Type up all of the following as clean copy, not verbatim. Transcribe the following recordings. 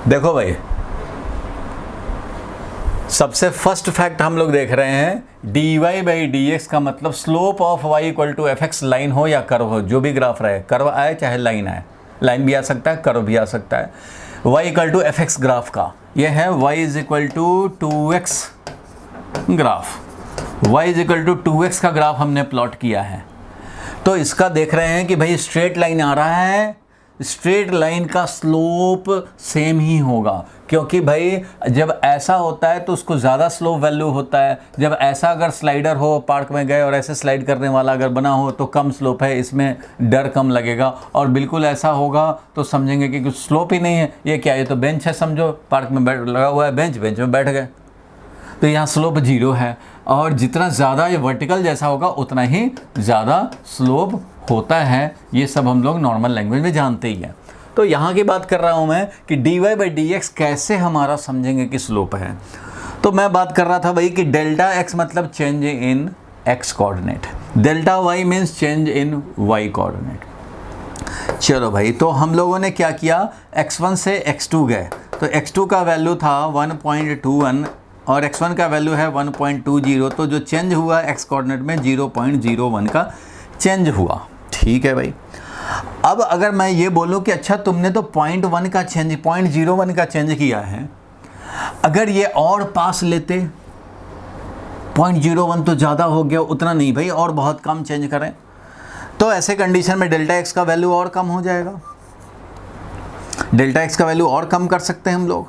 देखो भाई, सबसे फर्स्ट फैक्ट हम लोग देख रहे हैं dy बाई डी एक्स का मतलब slope of y equal to f x, line हो या कर्व हो, जो भी ग्राफ रहे, कर्व आए चाहे लाइन आए, लाइन भी आ सकता है कर्व भी आ सकता है, y equal to f x graph का ये है y is equal to 2x graph, y is equal to 2x का ग्राफ हमने प्लॉट किया है। तो इसका देख रहे हैं कि भाई स्ट्रेट लाइन आ रहा है, स्ट्रेट लाइन का स्लोप सेम ही होगा, क्योंकि भाई जब ऐसा होता है तो उसको ज़्यादा स्लोप वैल्यू होता है, जब ऐसा अगर स्लाइडर हो, पार्क में गए और ऐसे स्लाइड करने वाला अगर बना हो तो कम स्लोप है, इसमें डर कम लगेगा। और बिल्कुल ऐसा होगा तो समझेंगे कि कुछ स्लोप ही नहीं है, ये क्या, ये तो बेंच है, समझो पार्क में लगा हुआ है बेंच, बेंच में बैठ गए, तो यहाँ स्लोप 0 है। और जितना ज़्यादा ये वर्टिकल जैसा होगा उतना ही ज़्यादा स्लोप होता है, ये सब हम लोग नॉर्मल लैंग्वेज में जानते ही हैं। तो यहाँ की बात कर रहा हूँ मैं कि dy बाई डी एक्स कैसे हमारा समझेंगे कि स्लोप है। तो मैं बात कर रहा था भाई कि डेल्टा x मतलब change in x coordinate, delta y means change in y coordinate. चलो भाई, तो हम लोगों ने क्या किया, x1 से x2 गए, तो x2 का वैल्यू था 1.21 और x1 का वैल्यू है 1.20, तो जो चेंज हुआ x कोऑर्डिनेट में 0.01 का चेंज हुआ। ठीक है भाई, अब अगर मैं ये बोलूँ कि अच्छा तुमने तो 0.1 का चेंज, 0.01 का चेंज किया है, अगर ये और पास लेते 0.01 तो ज़्यादा हो गया, उतना नहीं भाई, और बहुत कम चेंज करें, तो ऐसे कंडीशन में डेल्टा x का वैल्यू और कम हो जाएगा, डेल्टा x का वैल्यू और कम कर सकते हैं हम लोग।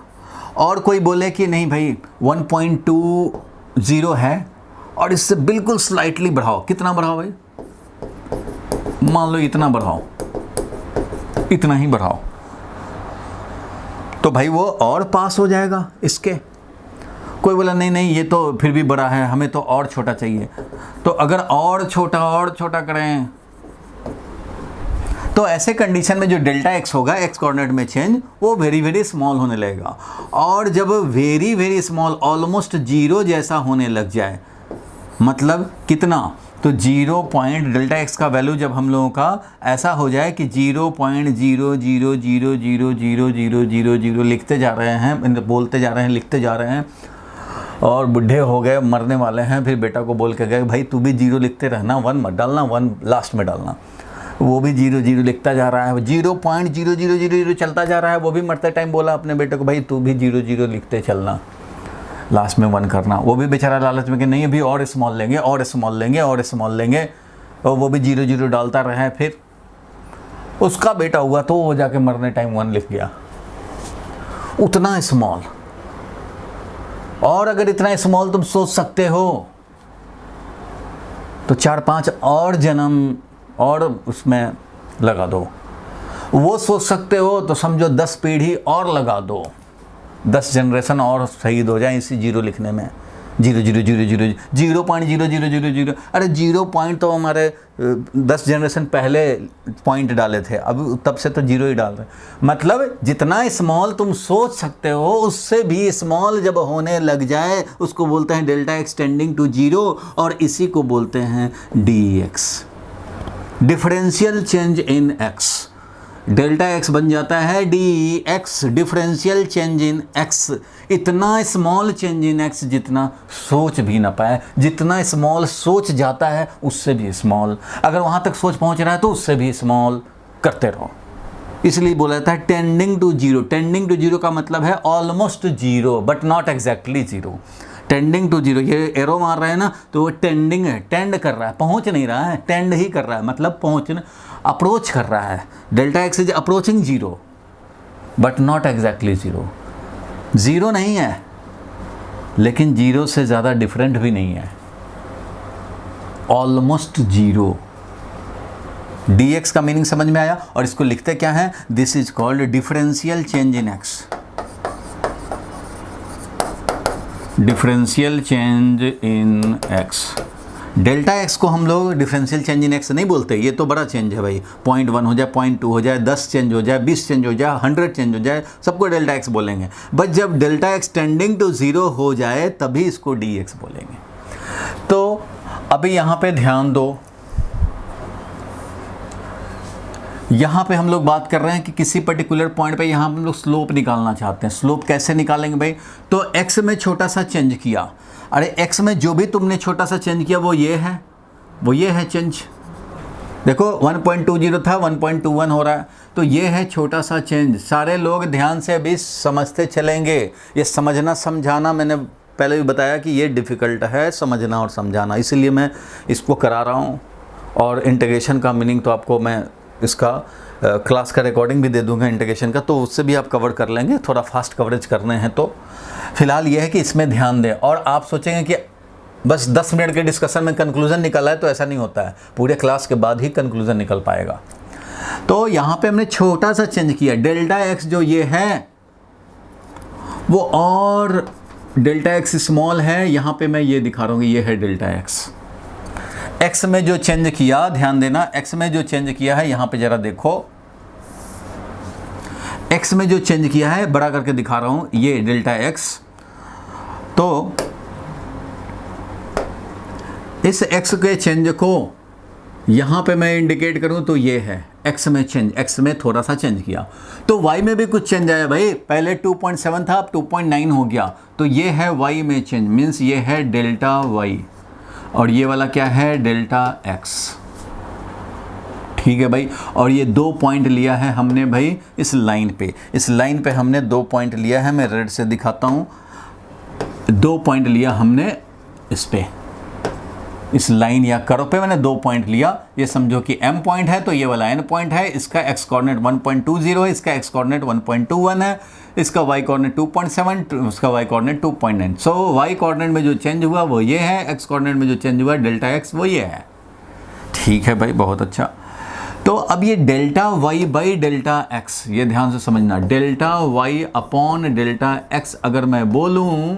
और कोई बोले कि नहीं भाई 1.20 है और इससे बिल्कुल स्लाइटली बढ़ाओ, कितना बढ़ाओ भाई, मान लो इतना बढ़ाओ, इतना ही बढ़ाओ, तो भाई वो और पास हो जाएगा इसके। कोई बोला नहीं नहीं ये तो फिर भी बड़ा है, हमें तो और छोटा चाहिए, तो अगर और छोटा करें, तो ऐसे कंडीशन में जो डेल्टा x होगा x कोऑर्डिनेट में चेंज, वो वेरी वेरी स्मॉल होने लगेगा। और जब वेरी वेरी स्मॉल ऑलमोस्ट 0 जैसा होने लग जाए, मतलब कितना, तो 0 पॉइंट डेल्टा x का वैल्यू जब हम लोगों का ऐसा हो जाए कि 0.00000000 लिखते जा रहे हैं, बोलते जा रहे हैं, लिखते जा रहे हैं, और बुढ़े हो गए, मरने वाले हैं, फिर बेटा को बोल के गए भाई तू भी 0 लिखते रहना, 1 मत डालना, 1 लास्ट में डालना, वो भी 0 लिखता जा रहा है, 0.0000 चलता जा रहा है, वो भी मरते टाइम बोला अपने बेटे को भाई तू भी 0 लिखते चलना, लास्ट में 1 करना। वो भी बेचारा लालच में कि नहीं अभी और स्मॉल लेंगे, और स्मॉल लेंगे, और स्मॉल लेंगे, और वो भी 0 डालता रहा है। फिर उसका बेटा हुआ तो वो जाके मरने टाइम 1 लिख गया, उतना स्मॉल। और अगर इतना स्मॉल तुम सोच सकते हो तो 4-5 और जन्म और उसमें लगा दो, वो सोच सकते हो तो समझो 10 पीढ़ी और लगा दो, 10 जनरेशन और शहीद हो जाए इसी 0 लिखने में, 0.0000। अरे 0 पॉइंट तो हमारे 10 जनरेशन पहले पॉइंट डाले थे, अब तब से तो 0 ही डाल रहे। मतलब जितना स्मॉल तुम सोच सकते हो उससे भी स्मॉल जब होने लग जाए उसको बोलते हैं डेल्टा एक्स टेंडिंग टू 0, और इसी को बोलते हैं dx, differential change in x। Delta x बन जाता है dx, differential change in x, इतना स्मॉल चेंज इन x जितना सोच भी ना पाए, जितना स्मॉल सोच जाता है उससे भी स्मॉल, अगर वहाँ तक सोच पहुँच रहा है तो उससे भी स्मॉल करते रहो। इसलिए बोला जाता है टेंडिंग टू 0। टेंडिंग टू 0 का मतलब है almost 0 but not exactly 0। Tending to 0, ये एरो मार रहे हैं ना, तो वो टेंडिंग है, टेंड कर रहा है, पहुंच नहीं रहा है, टेंड ही कर रहा है, मतलब पहुंचना, अप्रोच कर रहा है। Delta x is approaching 0 but not exactly 0। 0 नहीं है लेकिन 0 से ज़्यादा डिफरेंट भी नहीं है, ऑलमोस्ट 0। dx का मीनिंग समझ में आया, और इसको लिखते क्या है, this is called differential change in x, differential change in x। Delta x को हम लोग डिफरेंशियल चेंज इन x नहीं बोलते, ये तो बड़ा चेंज है भाई, 0.1 हो जाए, 0.2 हो जाए, 10 चेंज हो जाए, 20 चेंज हो जाए, 100 चेंज हो जाए, सबको डेल्टा x बोलेंगे। बट जब डेल्टा x टेंडिंग टू 0 हो जाए तभी इसको dx बोलेंगे। तो अभी यहाँ पे ध्यान दो, यहाँ पे हम लोग बात कर रहे हैं कि किसी पर्टिकुलर पॉइंट पे यहाँ हम लोग स्लोप निकालना चाहते हैं। स्लोप कैसे निकालेंगे भाई? तो x में छोटा सा चेंज किया, अरे x में जो भी तुमने छोटा सा चेंज किया वो ये है चेंज। देखो 1.20 था 1.21 हो रहा है, तो ये है छोटा सा चेंज। सारे लोग ध्यान से अभी समझते चलेंगे। ये समझना समझाना मैंने पहले भी बताया कि ये डिफ़िकल्ट है समझना और समझाना, इसीलिए मैं इसको करा रहा हूँ। और इंटीग्रेशन का मीनिंग तो आपको मैं इसका क्लास का रिकॉर्डिंग भी दे दूंगा इंटीग्रेशन का, तो उससे भी आप कवर कर लेंगे। थोड़ा फास्ट कवरेज करने हैं तो फिलहाल ये है कि इसमें ध्यान दें। और आप सोचेंगे कि बस 10 मिनट के डिस्कशन में कंक्लूजन निकला है, तो ऐसा नहीं होता है, पूरे क्लास के बाद ही कंक्लूजन निकल पाएगा। तो यहाँ पे हमने छोटा सा चेंज किया, डेल्टा एक्स जो ये है वो, और डेल्टा एक्स स्मॉल है, यहाँ पे मैं ये दिखा रहा हूँ, ये है डेल्टा एक्स। एक्स में जो चेंज किया, ध्यान देना, एक्स में जो चेंज किया है, यहाँ पे जरा देखो, एक्स में जो चेंज किया है, बड़ा करके दिखा रहा हूँ, ये डेल्टा एक्स। तो इस x के चेंज को यहाँ पे मैं इंडिकेट करूँ तो ये है x में चेंज, x में थोड़ा सा चेंज किया। तो y में भी कुछ चेंज आया भाई, पहले 2.7 था अब 2.9 हो गया, तो ये है y में चेंज, मीन्स ये है डेल्टा y, और ये वाला क्या है डेल्टा x। ठीक है भाई। और ये 2 पॉइंट लिया है हमने भाई इस लाइन पे, इस लाइन पे हमने 2 पॉइंट लिया है, मैं रेड से दिखाता हूँ। 2 पॉइंट लिया हमने इस पे, इस लाइन या कर्व पे मैंने 2 पॉइंट लिया। ये समझो कि m पॉइंट है तो ये वाला n पॉइंट है, इसका x कोऑर्डिनेट 1.20 है, इसका x कोऑर्डिनेट 1.21 है, इसका y कोऑर्डिनेट 2.7, उसका y कोऑर्डिनेट 2.9। सो y कोऑर्डिनेट में जो चेंज हुआ वो ये है, x कोऑर्डिनेट में जो चेंज हुआ डेल्टा x वो ये है। ठीक है भाई, बहुत अच्छा। तो अब ये delta y by delta x, ये ध्यान से समझना, delta y upon delta x अगर मैं बोलूं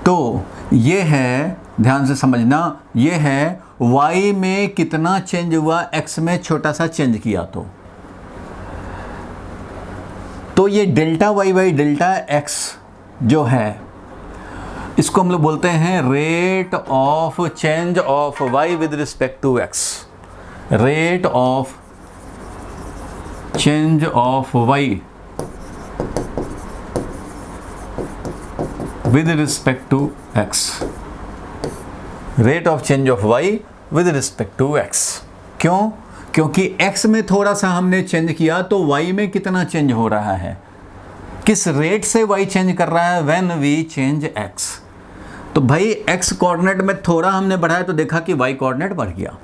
तो ये है, ध्यान से समझना, ये है y में कितना चेंज हुआ, x में छोटा सा चेंज किया। तो ये delta y by delta x जो है, इसको हम लोग बोलते हैं rate of change of y with respect to x। Rate of change of y with respect to x, rate of change of y with respect to x। क्यों? क्योंकि x में थोड़ा सा हमने चेंज किया तो y में कितना चेंज हो रहा है, किस रेट से y चेंज कर रहा है, when we change x। तो भाई x कोऑर्डिनेट में थोड़ा हमने बढ़ाया तो देखा कि y कोऑर्डिनेट बढ़ गया,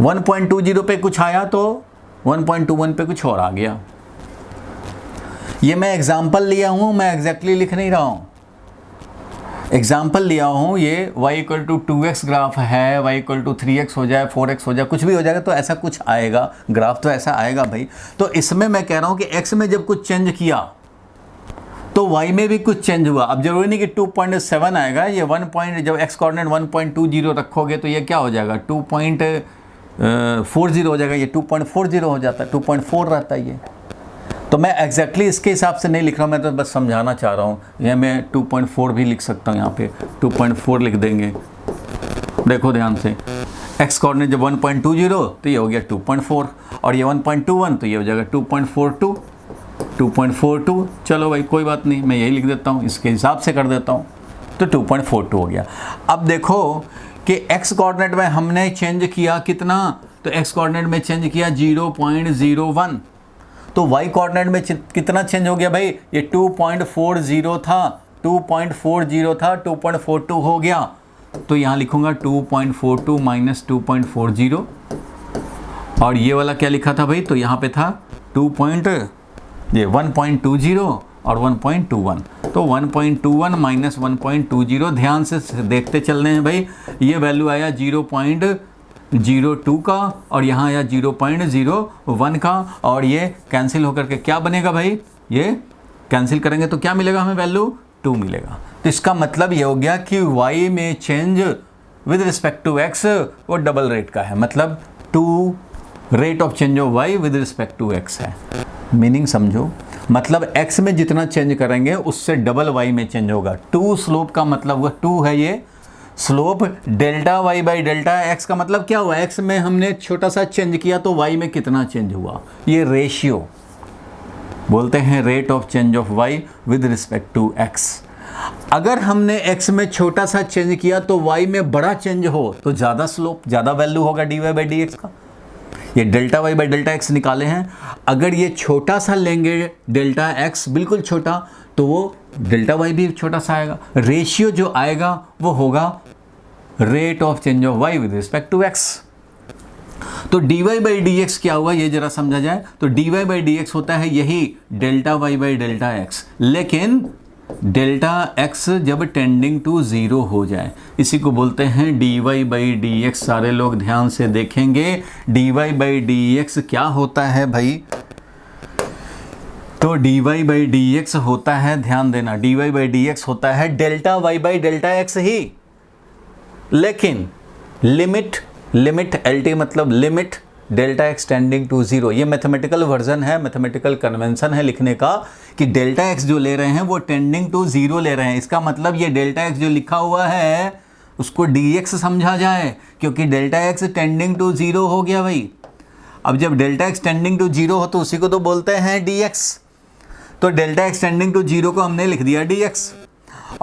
1.20 पे कुछ आया तो 1.21 पे कुछ और आ गया। ये मैं एग्जाम्पल लिया हूँ, मैं एग्जैक्टली लिख नहीं रहा हूँ, एग्जाम्पल लिया हूँ। ये y equal to 2x graph है, y इक्वल टू 3x हो जाए, 4x हो जाए, कुछ भी हो जाएगा तो ऐसा कुछ आएगा, ग्राफ तो ऐसा आएगा भाई। तो इसमें मैं कह रहा हूँ कि x में जब कुछ चेंज किया तो y में भी कुछ चेंज हुआ। अब जरूरी नहीं कि 2.7 आएगा, ये 1 पॉइंट, जब x कोऑर्डिनेट 1.20 रखोगे तो ये क्या हो जाएगा 2.40 हो जाएगा, ये 2.40 हो जाता है, 2.4 रहता है ये। तो मैं एग्जैक्टली इसके हिसाब से नहीं लिख रहा हूँ, मैं तो बस समझाना चाह रहा हूँ। ये मैं 2.4 भी लिख सकता हूँ, यहाँ पे 2.4 लिख देंगे। देखो ध्यान से, x कोऑर्डिनेट जब 1.20 तो ये हो गया 2.4, और ये 1.21 तो ये हो जाएगा 2.42। चलो भाई कोई बात नहीं, मैं यही लिख देता हूँ, इसके हिसाब से कर देता हूँ, तो 2.42 हो गया। अब देखो कि x कोऑर्डिनेट में हमने चेंज किया कितना, तो x कोऑर्डिनेट में चेंज किया 0.01, तो y कोऑर्डिनेट में कितना चेंज हो गया भाई, ये 2.40 था, 2.42 हो गया, तो यहाँ लिखूंगा 2.42 माइनस 2.40, और ये वाला क्या लिखा था भाई, तो यहाँ पे था 1.20 और 1.21, तो 1.21 माइनस 1.20, ध्यान से देखते चल रहे हैं भाई। ये वैल्यू आया 0.02 का, और यहाँ आया 0.01 का, और ये कैंसिल होकर के क्या बनेगा भाई, ये कैंसिल करेंगे तो क्या मिलेगा हमें, वैल्यू 2 मिलेगा। तो इसका मतलब ये हो गया कि y में change with respect to x वो डबल रेट का है, मतलब 2 rate of change of y with respect to x है। मीनिंग समझो, मतलब x में जितना चेंज करेंगे उससे डबल y में चेंज होगा। 2 स्लोप का मतलब हुआ 2 है ये, slope delta y by delta x का मतलब क्या हुआ, एक्स में हमने छोटा सा चेंज किया तो वाई में कितना चेंज हुआ, ये रेशियो बोलते हैं rate of change of y with respect to x. अगर हमने x में छोटा सा चेंज किया तो y में बड़ा चेंज हो तो ज़्यादा स्लोप, ज़्यादा वैल्यू होगा dy बाई डी एक्स का। ये delta y by delta x निकाले हैं, अगर ये छोटा सा लेंगे डेल्टा x बिल्कुल छोटा तो वो डेल्टा y भी छोटा सा आएगा। रेशियो जो आएगा वो होगा rate of change of y with respect to x। तो dy बाई डी एक्स क्या हुआ ये जरा समझा जाए। तो dy बाई डी एक्स होता है यही delta y by delta x, लेकिन डेल्टा x जब टेंडिंग टू ज़ीरो हो जाए, इसी को बोलते हैं dy बाई डी एक्स। सारे लोग ध्यान से देखेंगे, dy बाई डी एक्स क्या होता है भाई, तो dy बाई डी एक्स होता है, ध्यान देना, dy बाई डी एक्स होता है delta y by delta x ही, लेकिन लिमिट LT मतलब limit delta x tending to zero. ये मैथमेटिकल वर्जन है, मैथमेटिकल कन्वेंशन है लिखने का कि डेल्टा एक्स जो ले रहे हैं वो टेंडिंग टू ज़ीरो ले रहे हैं। इसका मतलब ये डेल्टा एक्स जो लिखा हुआ है उसको dx समझा जाए, क्योंकि delta x tending to zero हो गया भाई। अब जब delta x tending to zero हो तो उसी को तो बोलते हैं dx। तो delta x tending to zero को हमने लिख दिया dx,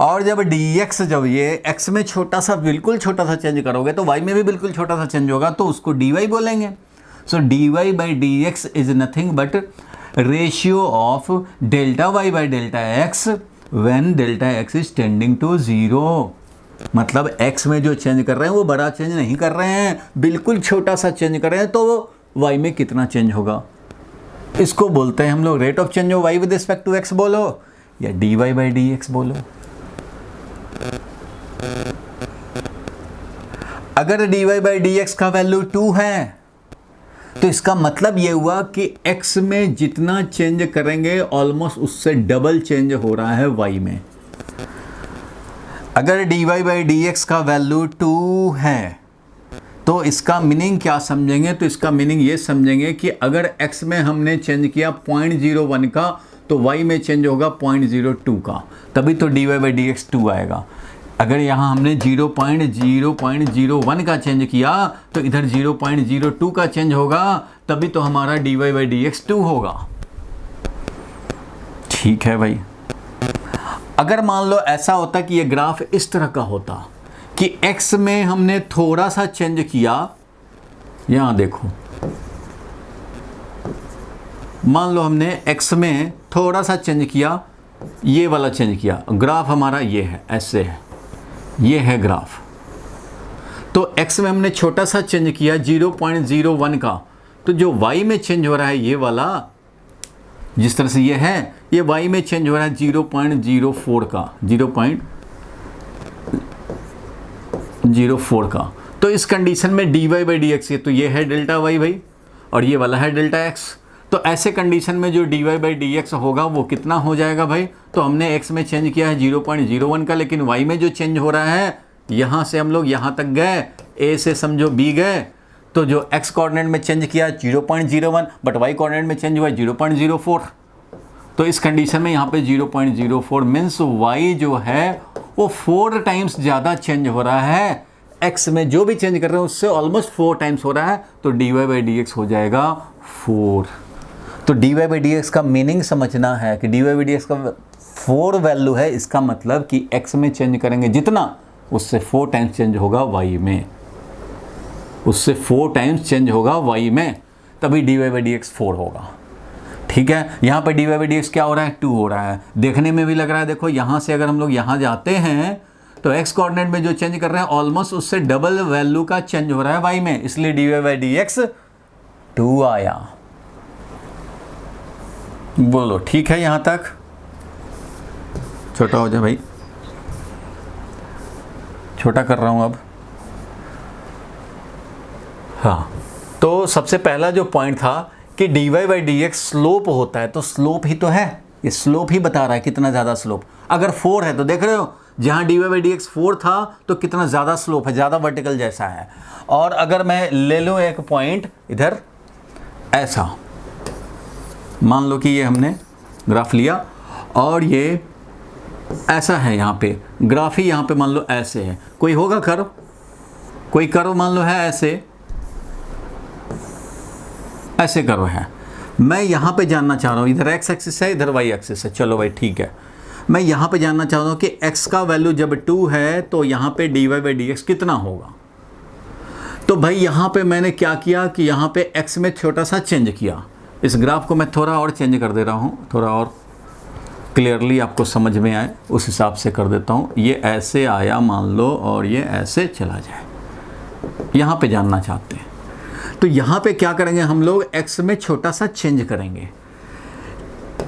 और जब dx जब ये x में छोटा सा बिल्कुल छोटा सा चेंज करोगे तो y में भी बिल्कुल छोटा सा चेंज होगा तो उसको dy बोलेंगे। So dy by d x is nothing but ratio of delta y by delta x when delta x is tending to zero. मतलब x में जो चेंज कर रहे हैं वो बड़ा चेंज नहीं कर रहे हैं, बिल्कुल छोटा सा चेंज कर रहे हैं, तो y में कितना चेंज होगा, इसको बोलते हैं हम लोग rate of change of y with respect to x बोलो या dy बाई डी एक्स बोलो। अगर dy बाई डी एक्स का वैल्यू 2 है तो इसका मतलब ये हुआ कि x में जितना चेंज करेंगे ऑलमोस्ट उससे डबल चेंज हो रहा है y में। अगर dy बाई डी एक्स का वैल्यू 2 है तो इसका मीनिंग क्या समझेंगे, तो इसका मीनिंग ये समझेंगे कि अगर x में हमने चेंज किया 0.01 का तो y में चेंज होगा 0.02 का, तभी तो dy बाई डी एक्स 2 आएगा। अगर यहाँ हमने 0.01 का चेंज किया तो इधर 0.02 का चेंज होगा, तभी तो हमारा dy बाई डी एक्स 2 होगा। ठीक है भाई। अगर मान लो ऐसा होता कि ये ग्राफ इस तरह का होता कि x में हमने थोड़ा सा चेंज किया, यहाँ देखो, मान लो हमने x में थोड़ा सा चेंज किया, ये वाला चेंज किया, ग्राफ हमारा ये है, ऐसे है, ये है ग्राफ। तो x में हमने छोटा सा चेंज किया 0.01 का, तो जो y में चेंज हो रहा है ये वाला, जिस तरह से ये है, ये y में चेंज हो रहा है 0.04 का, 0.04 का। तो इस कंडीशन में dy बाई डी एक्स, तो ये है डेल्टा y भाई और ये वाला है डेल्टा x। तो ऐसे कंडीशन में जो dy बाई डी एक्स होगा वो कितना हो जाएगा भाई, तो हमने x में चेंज किया है 0.01 का, लेकिन y में जो चेंज हो रहा है, यहाँ से हम लोग यहाँ तक गए, a से समझो b गए, तो जो x कोऑर्डिनेट में चेंज किया 0.01 बट y कोऑर्डिनेट में चेंज हुआ 0.04। तो इस कंडीशन में यहाँ पे 0.04 मीन्स y जो है वो 4 टाइम्स ज़्यादा चेंज हो रहा है, x में जो भी चेंज कर रहे हैं उससे ऑलमोस्ट 4 टाइम्स हो रहा है, तो dy बाई डी एक्स हो जाएगा 4। तो dy बाई डी एक्स का मीनिंग समझना है कि dy बाई डी एक्स का 4 वैल्यू है, इसका मतलब कि x में चेंज करेंगे जितना उससे 4 टाइम्स चेंज होगा y में, उससे 4 टाइम्स चेंज होगा y में, तभी dy बाई डी एक्स 4 होगा। ठीक है, यहाँ पर dy बाई डी एक्स क्या हो रहा है, 2 हो रहा है, देखने में भी लग रहा है। देखो यहाँ से अगर हम लोग यहाँ जाते हैं तो x कोऑर्डिनेट में जो चेंज कर रहे हैं ऑलमोस्ट उससे डबल वैल्यू का चेंज हो रहा है y में, इसलिए dy बाई डी एक्स 2 आया। बोलो ठीक है, यहाँ तक छोटा हो जाए भाई, छोटा कर रहा हूँ अब। हाँ, तो सबसे पहला जो पॉइंट था कि dy by d x slope होता है, तो स्लोप ही तो है, ये स्लोप ही बता रहा है कितना ज़्यादा स्लोप। अगर 4 है तो देख रहे हो जहाँ dy बाई डी एक्स 4 था तो कितना ज़्यादा स्लोप है, ज़्यादा वर्टिकल जैसा है। और अगर मैं ले लूँ एक पॉइंट इधर ऐसा, मान लो कि ये हमने ग्राफ लिया और ये ऐसा है यहाँ पे ग्राफ ही, यहाँ पे मान लो ऐसे है, कोई होगा कर्व, कोई कर्व मान लो है ऐसे कर्व है। मैं यहाँ पे जानना चाह रहा हूँ, इधर x एक्सिस है इधर y एक्सिस है, चलो भाई ठीक है। मैं यहाँ पे जानना चाहता हूँ कि x का वैल्यू जब 2 है तो यहाँ पे dy/dx कितना होगा। तो भाई यहाँ पे मैंने क्या किया कि यहाँ पे x में छोटा सा चेंज किया। इस ग्राफ को मैं थोड़ा और चेंज कर दे रहा हूँ, थोड़ा और क्लियरली आपको समझ में आए उस हिसाब से कर देता हूँ। ये ऐसे आया मान लो और ये ऐसे चला जाए, यहाँ पे जानना चाहते हैं। तो यहाँ पे क्या करेंगे हम लोग, x में छोटा सा चेंज करेंगे।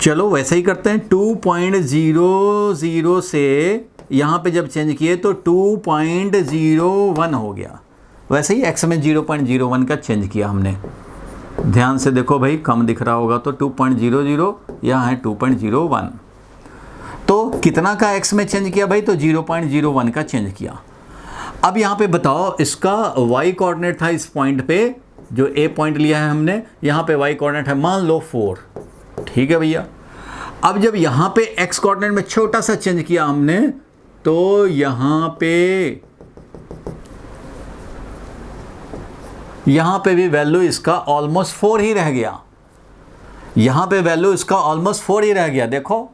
चलो वैसे ही करते हैं, 2.00 से यहाँ पे जब चेंज किए तो 2.01 हो गया। वैसे ही x में 0.01 का चेंज किया हमने, ध्यान से देखो भाई, कम दिख रहा होगा तो 2.00, यहाँ है 2.01। तो कितना का x में चेंज किया भाई, तो 0.01 का चेंज किया। अब यहाँ पे बताओ, इसका y कोऑर्डिनेट था इस पॉइंट पे, जो a पॉइंट लिया है हमने, यहाँ पे y कोऑर्डिनेट है मान लो 4, ठीक है भैया। अब जब यहाँ पे x कोऑर्डिनेट में छोटा सा चेंज किया हमने, तो यहाँ पे भी वैल्यू इसका ऑलमोस्ट 4 ही रह गया। यहाँ पे वैल्यू इसका ऑलमोस्ट 4 ही रह गया। देखो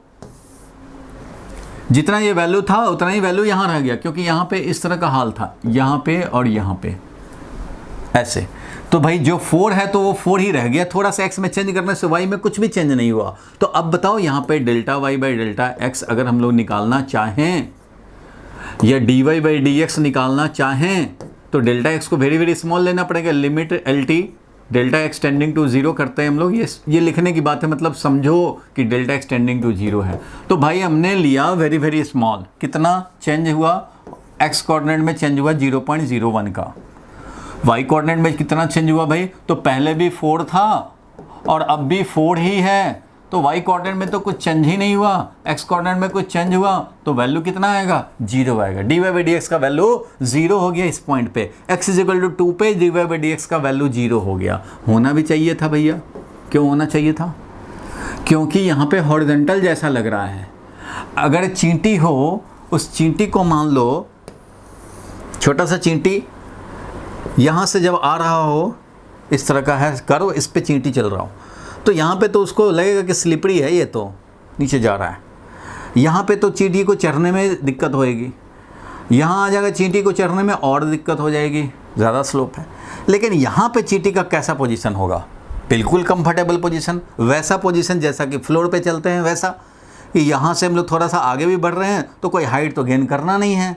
जितना ये वैल्यू था उतना ही वैल्यू यहाँ रह गया, क्योंकि यहाँ पे इस तरह का हाल था, यहाँ पे और यहाँ पे ऐसे। तो भाई जो 4 है तो वो 4 ही रह गया, थोड़ा सा x में चेंज करने से y में कुछ भी चेंज नहीं हुआ। तो अब बताओ यहाँ पे delta y by delta x अगर हम लोग निकालना चाहें या dy/dx निकालना चाहें तो डेल्टा x को वेरी वेरी स्मॉल लेना पड़ेगा। Limit LT delta x tending to 0 करते हैं हम लोग, ये लिखने की बात है, मतलब समझो कि डेल्टा x टेंडिंग टू 0 है। तो भाई हमने लिया वेरी वेरी स्मॉल, कितना चेंज हुआ, x कोऑर्डिनेट में चेंज हुआ 0.01 का। y कोऑर्डिनेट में कितना चेंज हुआ भाई, तो पहले भी 4 था और अब भी 4 ही है, तो y कोऑर्डिनेट में तो कुछ चेंज ही नहीं हुआ, x कोऑर्डिनेट में कुछ चेंज हुआ तो वैल्यू कितना आएगा, 0 आएगा। dy/dx का वैल्यू 0 हो गया इस पॉइंट पे, x = 2 पे dy/dx का वैल्यू 0 हो गया। होना भी चाहिए था भैया, क्यों होना चाहिए था, क्योंकि यहाँ पे हॉरिजॉन्टल जैसा लग रहा है। अगर चींटी हो, उस चींटी को मान लो, छोटा सा चींटी यहाँ से जब आ रहा हो, इस तरह का है कर्व, इस पे चींटी चल रहा हो, तो यहाँ पे तो उसको लगेगा कि स्लिपरी है, ये तो नीचे जा रहा है। यहाँ पे तो चींटी को चढ़ने में दिक्कत होएगी, यहाँ आ जाएगा चींटी को चढ़ने में और दिक्कत हो जाएगी, ज़्यादा स्लोप है। लेकिन यहाँ पे चींटी का कैसा पोजीशन होगा, बिल्कुल कंफर्टेबल पोजीशन, वैसा पोजीशन जैसा कि फ्लोर पे चलते हैं, वैसा कि यहाँ से हम लोग थोड़ा सा आगे भी बढ़ रहे हैं तो कोई हाइट तो गेन करना नहीं है,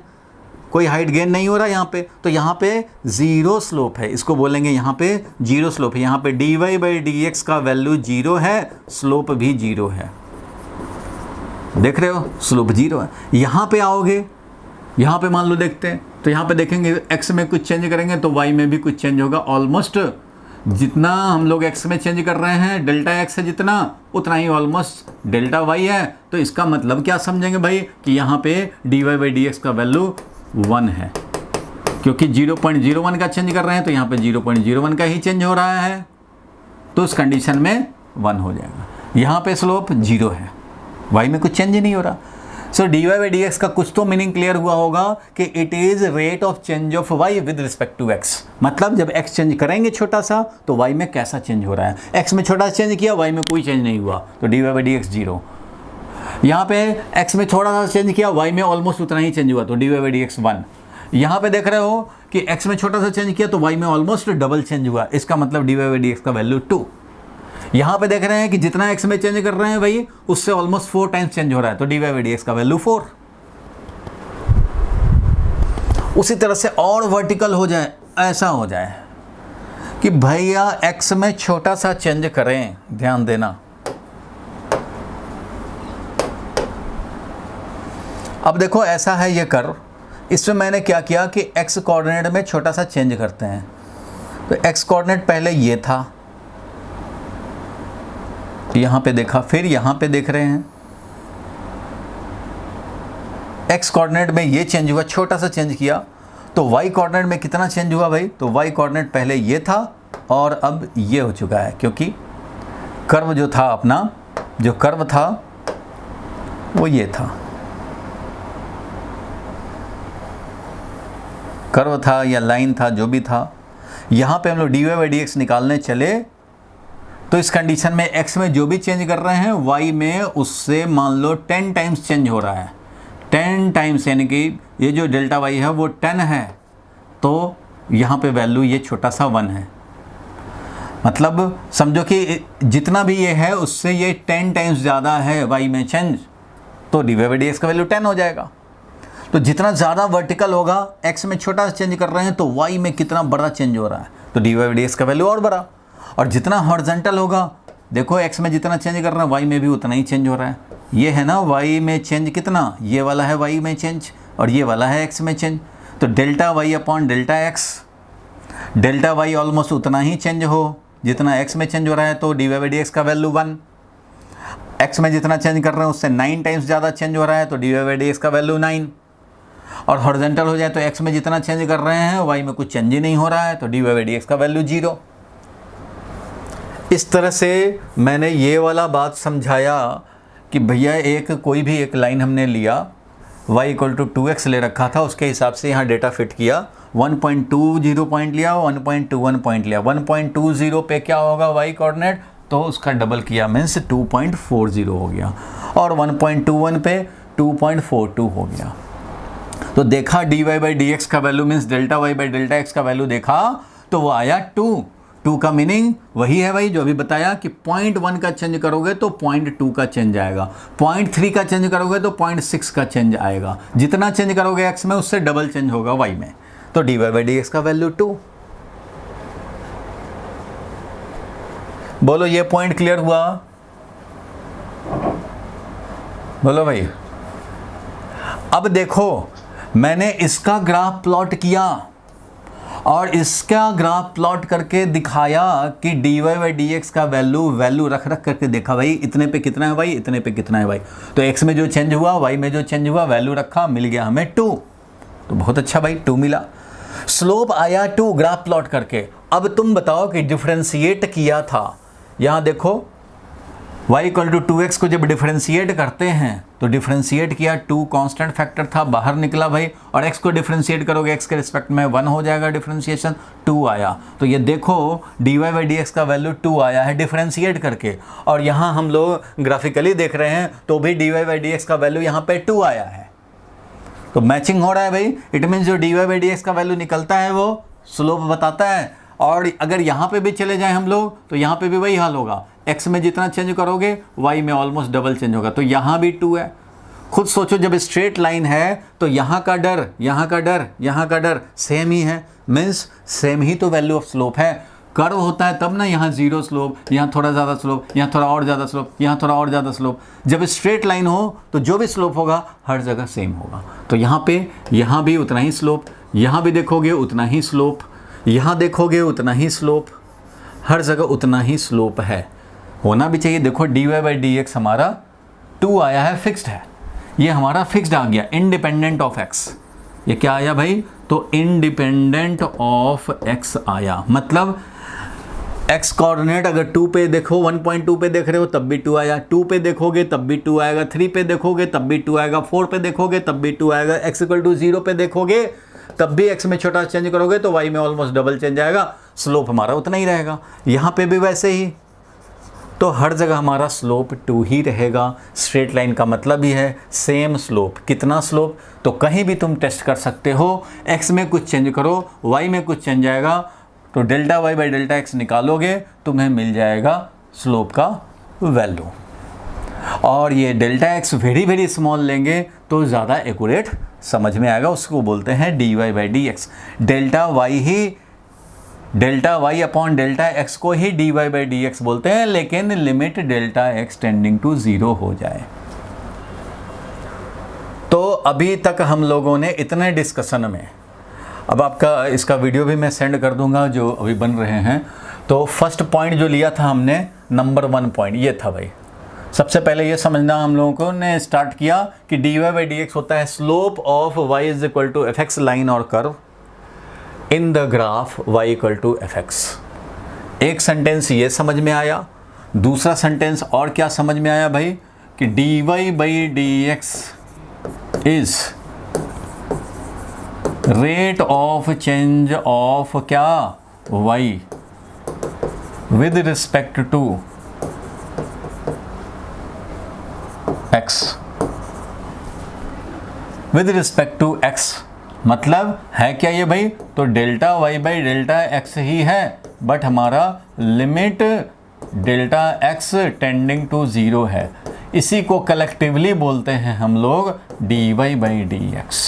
कोई हाइट गेन नहीं हो रहा यहाँ पे, तो यहाँ पे 0 स्लोप है, इसको बोलेंगे यहाँ पे 0 स्लोप है। यहाँ पे dy/dx का वैल्यू 0 है, स्लोप भी 0 है, देख रहे हो, स्लोप 0 है। यहाँ पे आओगे, यहाँ पे मान लो देखते हैं, तो यहाँ पे देखेंगे x में कुछ चेंज करेंगे तो y में भी कुछ चेंज होगा। ऑलमोस्ट जितना हम लोग x में चेंज कर रहे हैं, डेल्टा x है जितना, उतना ही ऑलमोस्ट डेल्टा y है। तो इसका मतलब क्या समझेंगे भाई, कि यहाँ पे dy/dx का वैल्यू 1 है, क्योंकि 0.01 का चेंज कर रहे हैं तो यहाँ पे 0.01 का ही चेंज हो रहा है, तो उस कंडीशन में 1 हो जाएगा। यहाँ पे स्लोप 0 है, y में कुछ चेंज नहीं हो रहा। सो dy/dx का कुछ तो मीनिंग क्लियर हुआ होगा कि it is rate of change of y with respect to x। मतलब जब x चेंज करेंगे छोटा सा तो y में कैसा चेंज हो रहा है, x में छोटा सा चेंज किया, y में कोई चेंज नहीं हुआ, तो dy/dx 0। यहाँ पे x में थोड़ा सा चेंज किया, y में ऑलमोस्ट उतना ही चेंज हुआ, तो dy/dx 1। यहाँ पे देख रहे हो कि x में छोटा सा चेंज किया तो y में ऑलमोस्ट डबल चेंज हुआ, इसका मतलब dy/dx का वैल्यू 2। यहाँ पे देख रहे हैं कि जितना x में चेंज कर रहे हैं भाई, उससे ऑलमोस्ट 4 टाइम्स चेंज हो रहा है, तो dy/dx का वैल्यू 4। उसी तरह से और वर्टिकल हो जाए, ऐसा हो जाए कि भैया x में छोटा सा चेंज करें, ध्यान देना। अब देखो ऐसा है ये कर्व, इसमें मैंने क्या किया कि x कोऑर्डिनेट में छोटा सा चेंज करते हैं। तो x कोऑर्डिनेट पहले ये था, यहाँ पे देखा, फिर यहाँ पे देख रहे हैं x कोऑर्डिनेट में ये चेंज हुआ, छोटा सा चेंज किया, तो y कोऑर्डिनेट में कितना चेंज हुआ भाई, तो y कोऑर्डिनेट पहले ये था और अब ये हो चुका है, क्योंकि कर्व जो था अपना, जो कर्व था वो ये था, कर्व था या लाइन था, जो भी था, यहाँ पे हम लोग dy बाई dx निकालने चले तो इस कंडीशन में x में जो भी चेंज कर रहे हैं y में उससे मान लो 10 टाइम्स चेंज हो रहा है, 10 टाइम्स, यानी कि ये जो डेल्टा y है वो 10 है, तो यहाँ पे वैल्यू ये छोटा सा 1 है। मतलब समझो कि जितना भी ये है उससे ये 10 टाइम्स ज़्यादा है y में चेंज, तो dy बाई dx का वैल्यू 10 हो जाएगा। तो जितना ज़्यादा वर्टिकल होगा, x में छोटा चेंज कर रहे हैं तो y में कितना बड़ा चेंज हो रहा है, तो dy बाई dx का वैल्यू और बड़ा। और जितना हॉरिजॉन्टल होगा, देखो x में जितना चेंज कर रहा है y में भी उतना ही चेंज हो रहा है। ये है ना y में चेंज कितना, ये वाला है y में चेंज और ये वाला है x में चेंज, तो delta y upon delta x, delta y almost उतना ही चेंज हो जितना x में चेंज हो रहा है, तो dy बाई dx का वैल्यू 1। x में जितना चेंज कर रहे हैं उससे 9 टाइम्स ज़्यादा चेंज हो रहा है, तो dy बाई dx का वैल्यू 9। और हॉरिजॉन्टल हो जाए तो x में जितना चेंज कर रहे हैं y में कुछ चेंज ही नहीं हो रहा है, तो dy बाई dx का वैल्यू 0। इस तरह से मैंने ये वाला बात समझाया कि भैया एक कोई भी एक लाइन हमने लिया, y इक्वल टू 2x ले रखा था, उसके हिसाब से यहाँ डेटा फिट किया, 1.20 पॉइंट लिया, 1.21 पॉइंट लिया, 1.20 पे क्या होगा y कोऑर्डिनेट, तो उसका डबल किया मीन्स 2.40 हो गया, और 1.21 पे 2.42 हो गया। तो देखा dy बाई dx का value means delta y by delta x का वैल्यू देखा तो वो आया 2 का मीनिंग वही है भाई जो अभी बताया कि 0.1 का चेंज करोगे तो 0.2 का चेंज आएगा, 0.3 का चेंज करोगे तो 0.6 का चेंज आएगा, जितना चेंज करोगे x में उससे डबल चेंज होगा y में, तो dy बाई dx का वैल्यू 2। बोलो ये पॉइंट क्लियर हुआ? बोलो भाई। अब देखो मैंने इसका ग्राफ प्लॉट किया और इसका ग्राफ प्लॉट करके दिखाया कि dy बाई dx का वैल्यू रख करके देखा भाई इतने पे कितना है भाई, इतने पे कितना है भाई, तो x में जो चेंज हुआ y में जो चेंज हुआ वैल्यू रखा, मिल गया हमें 2, तो बहुत अच्छा भाई 2 मिला। स्लोप आया 2 ग्राफ प्लॉट करके। अब तुम बताओ कि डिफरेंशिएट किया था, यहाँ देखो y इक्वल टू 2x को जब डिफरेंशिएट करते हैं तो डिफरेंशिएट किया, 2 कांस्टेंट फैक्टर था, बाहर निकला भाई, और x को डिफरेंशिएट करोगे x के रिस्पेक्ट में 1 हो जाएगा, डिफरेंशिएशन 2 आया। तो ये देखो dy बाई dx का वैल्यू 2 आया है डिफरेंशिएट करके, और यहाँ हम लोग ग्राफिकली देख रहे हैं तो भी dy बाई dx का वैल्यू यहाँ पे 2 आया है, तो मैचिंग हो रहा है भाई। इट मीन्स जो dy बाई dx का वैल्यू निकलता है वो स्लोप बताता है। और अगर यहाँ पे भी चले जाएं हम लोग तो यहाँ पे भी वही हाल होगा, x में जितना चेंज करोगे y में ऑलमोस्ट डबल चेंज होगा, तो यहाँ भी 2 है। खुद सोचो जब स्ट्रेट लाइन है तो यहाँ का डर, यहाँ का डर, यहाँ का डर सेम ही है, मीन्स सेम ही तो वैल्यू ऑफ स्लोप है। कर्व होता है तब ना यहाँ 0 स्लोप, यहाँ थोड़ा ज़्यादा स्लोप, यहाँ थोड़ा और ज़्यादा स्लोप, यहाँ थोड़ा और ज़्यादा स्लोप। जब स्ट्रेट लाइन हो तो जो भी स्लोप होगा हर जगह सेम होगा। तो यहाँ पे यहाँ भी उतना ही स्लोप, यहाँ भी देखोगे उतना ही स्लोप, यहाँ देखोगे उतना ही स्लोप, हर जगह उतना ही स्लोप है, होना भी चाहिए। देखो dy बाई dx हमारा 2 आया है, फिक्स्ड है, ये हमारा फिक्स्ड आ गया, इंडिपेंडेंट ऑफ x। ये क्या आया भाई, तो इंडिपेंडेंट ऑफ x आया, मतलब x कोऑर्डिनेट अगर 2 पे देखो, 1.2 पे देख रहे हो तब भी 2 आया, 2 पे देखोगे तब भी 2 आएगा, 3 पे देखोगे तब भी 2 आएगा, 4 पे देखोगे तब भी 2 आएगा, x इक्वल टू 0 पे देखोगे तब भी x में छोटा चेंज करोगे तो y में ऑलमोस्ट डबल चेंज आएगा, स्लोप हमारा उतना ही रहेगा। यहाँ पे भी वैसे ही, तो हर जगह हमारा स्लोप 2 ही रहेगा। स्ट्रेट लाइन का मतलब ही है सेम स्लोप। कितना स्लोप, तो कहीं भी तुम टेस्ट कर सकते हो, x में कुछ चेंज करो y में कुछ चेंज आएगा, तो delta y by delta x निकालोगे तुम्हें मिल जाएगा स्लोप का वैल्यू। और ये डेल्टा x वेरी स्मॉल लेंगे तो ज़्यादा एक्यूरेट समझ में आएगा, उसको बोलते हैं dy by dx। Delta y upon delta x को ही dy बाई dx बोलते हैं, लेकिन limit delta x tending to 0 हो जाए। तो अभी तक हम लोगों ने इतने डिस्कशन में, अब आपका इसका वीडियो भी मैं सेंड कर दूंगा जो अभी बन रहे हैं। तो फर्स्ट पॉइंट जो लिया था हमने, नंबर 1 पॉइंट ये था भाई, सबसे पहले ये समझना हम लोगों को ने स्टार्ट किया कि dy बाई dx होता है slope of y is equal to fx line और curve in the graph y equal to fx। एक सेंटेंस ये समझ में आया। दूसरा सेंटेंस और क्या समझ में आया भाई, कि dy by dx is rate of change of क्या, y with respect to x, with respect to x मतलब है क्या ये भाई, तो delta y by delta x ही है, बट हमारा limit delta x tending to 0 है। इसी को कलेक्टिवली बोलते हैं हम लोग dy बाई dx।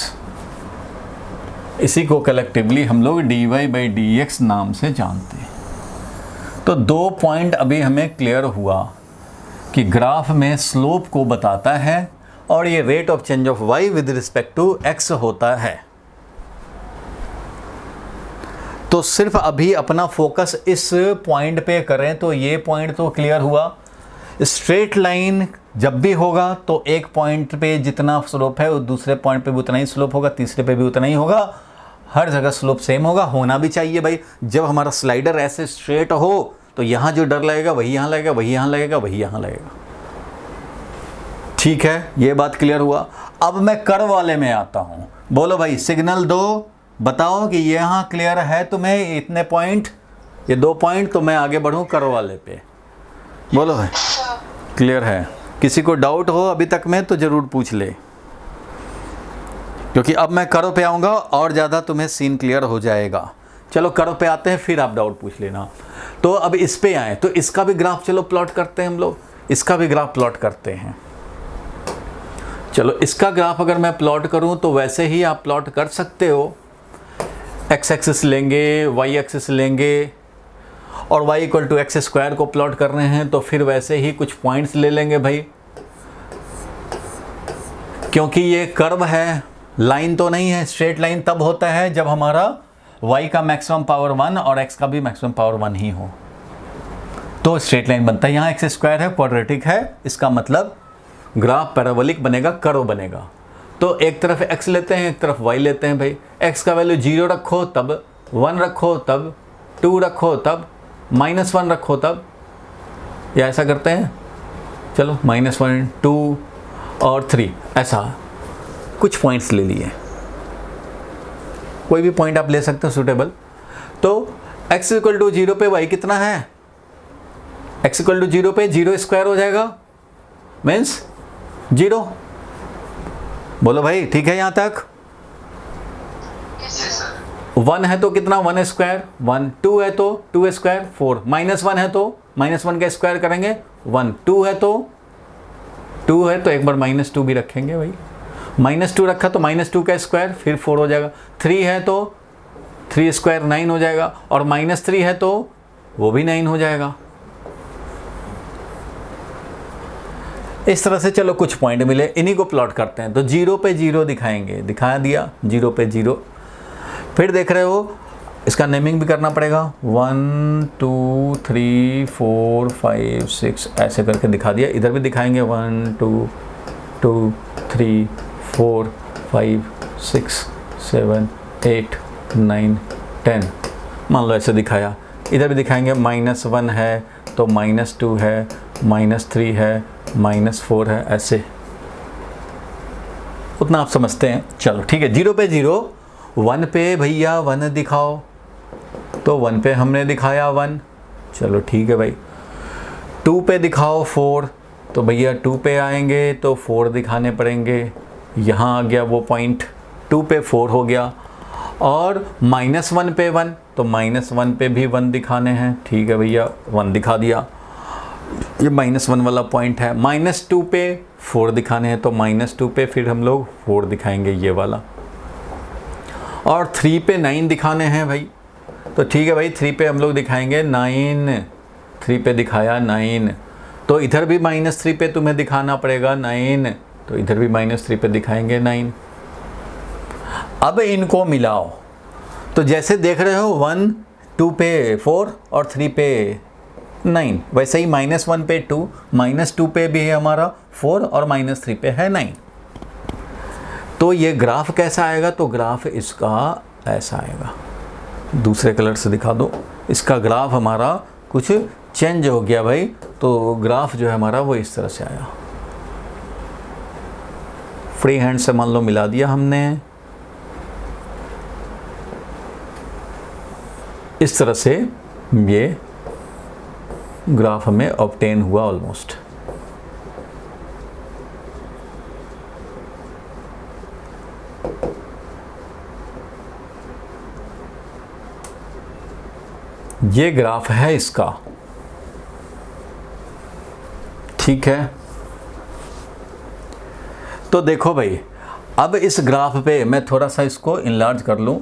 इसी को कलेक्टिवली हम लोग dy बाई dx नाम से जानते हैं। तो 2 पॉइंट अभी हमें क्लियर हुआ कि ग्राफ में स्लोप को बताता है और ये rate of change of y with respect to x होता है। तो सिर्फ अभी अपना फोकस इस पॉइंट पे करें तो ये पॉइंट तो क्लियर हुआ। स्ट्रेट लाइन जब भी होगा तो एक पॉइंट पे जितना स्लोप है वो दूसरे पॉइंट पे भी उतना ही स्लोप होगा, तीसरे पे भी उतना ही होगा, हर जगह स्लोप सेम होगा, होना भी चाहिए भाई। जब हमारा स्लाइडर ऐसे स्ट्रेट हो तो यहाँ जो डर लगेगा वही यहाँ लगेगा, वही यहाँ लगेगा, वही यहाँ लगेगा। ठीक है, ये बात क्लियर हुआ। अब मैं कर्व वाले में आता हूँ। बोलो भाई, सिग्नल दो, बताओ कि यहाँ क्लियर है तुम्हें इतने पॉइंट, ये 2 पॉइंट, तो मैं आगे बढ़ूँ कर्व वाले पे। बोलो भाई, क्लियर है? किसी को डाउट हो अभी तक में तो ज़रूर पूछ ले, क्योंकि अब मैं कर्व पे आऊँगा और ज़्यादा तुम्हें सीन क्लियर हो जाएगा। चलो कर्व पे आते हैं, फिर आप डाउट पूछ लेना। तो अब इस पे आए तो इसका भी ग्राफ चलो प्लॉट करते हैं हम लोग, इसका भी ग्राफ प्लॉट करते हैं। चलो इसका ग्राफ अगर मैं प्लॉट करूं तो वैसे ही आप प्लॉट कर सकते हो। एक्स एक्सिस लेंगे, वाई एक्सिस लेंगे और y equal to x square को प्लॉट कर रहे हैं तो फिर वैसे ही कुछ पॉइंट्स ले लेंगे भाई, क्योंकि ये कर्व है, लाइन तो नहीं है। स्ट्रेट लाइन तब होता है जब हमारा y का मैक्सिमम पावर 1 और x का भी मैक्सिमम पावर 1 ही हो, तो स्ट्रेट लाइन बनता है। यहाँ एक्स स्क्वायर है, क्वाड्रेटिक है, इसका मतलब ग्राफ पैराबोलिक बनेगा, कर्व बनेगा। तो एक तरफ x लेते हैं, एक तरफ y लेते हैं भाई। x का वैल्यू 0 रखो तब, 1 रखो तब, 2 रखो तब, -1 रखो तब, या ऐसा करते हैं। चलो -1, 2 और 3, ऐसा कुछ पॉइंट्स ले लिए, कोई भी पॉइंट आप ले सकते हो सूटेबल। तो x इक्वल टू 0 पे y कितना है, x इक्वल टू 0 पे 0 स्क्वायर हो जाएगा, मीन्स 0। बोलो भाई, ठीक है यहाँ तक? 1 है तो कितना, 1 स्क्वायर 1, 2 है तो 2 स्क्वायर 4, -1 है तो -1 का स्क्वायर करेंगे 1, 2 है तो एक बार -2 भी रखेंगे भाई, -2 रखा तो -2 का स्क्वायर फिर 4 हो जाएगा। 3 है तो 3 स्क्वायर 9 हो जाएगा, और -3 है तो वो भी 9 हो जाएगा। इस तरह से चलो कुछ पॉइंट मिले, इन्हीं को प्लॉट करते हैं। तो 0 पे 0 दिखाएंगे, दिखा दिया 0 पे 0। फिर देख रहे हो इसका नेमिंग भी करना पड़ेगा, 1 2 3 4 5 6 ऐसे करके दिखा दिया। इधर भी दिखाएंगे 1 2 2 3 4 5 6 7 8 9 10, मान लो ऐसे दिखाया। इधर भी दिखाएंगे -1 है तो -2 है, -3 है, -4 है, ऐसे उतना आप समझते हैं। चलो ठीक है, 0 पे 0, 1 पे भैया 1 दिखाओ, तो 1 पे हमने दिखाया 1, चलो ठीक है भाई। 2 पे दिखाओ 4, तो भैया 2 पे आएंगे तो 4 दिखाने पड़ेंगे, यहाँ आ गया वो पॉइंट, 2 पे 4 हो गया। और -1 पे 1, तो -1 पे भी 1 दिखाने हैं, ठीक है भैया 1 दिखा दिया, ये -1 वाला पॉइंट है। -2 पे 4 दिखाने हैं, तो -2 पे फिर हम लोग 4 दिखाएंगे, ये वाला। और 3 पे 9 दिखाने हैं भाई, तो ठीक है भाई 3 पे हम लोग दिखाएंगे 9, 3 पे दिखाया 9, तो इधर भी -3 पे तुम्हें दिखाना पड़ेगा 9, तो इधर भी -3 पे दिखाएंगे 9। अब इनको मिलाओ, तो जैसे देख रहे हो 1 2 पे 4 और 3 पे 9, वैसे ही -1 पे 2, -2 पे भी है हमारा 4 और -3 पे है 9। तो ये ग्राफ कैसा आएगा, तो ग्राफ इसका ऐसा आएगा। दूसरे कलर से दिखा दो, इसका ग्राफ हमारा कुछ चेंज हो गया भाई, तो ग्राफ जो है हमारा वो इस तरह से आया। फ्री हैंड से मान लो मिला दिया हमने, इस तरह से ये ग्राफ हमें ऑब्टेन हुआ ऑलमोस्ट। ये ग्राफ है इसका, ठीक है। तो देखो भाई, अब इस ग्राफ पे मैं थोड़ा सा इसको इनलार्ज कर लूं।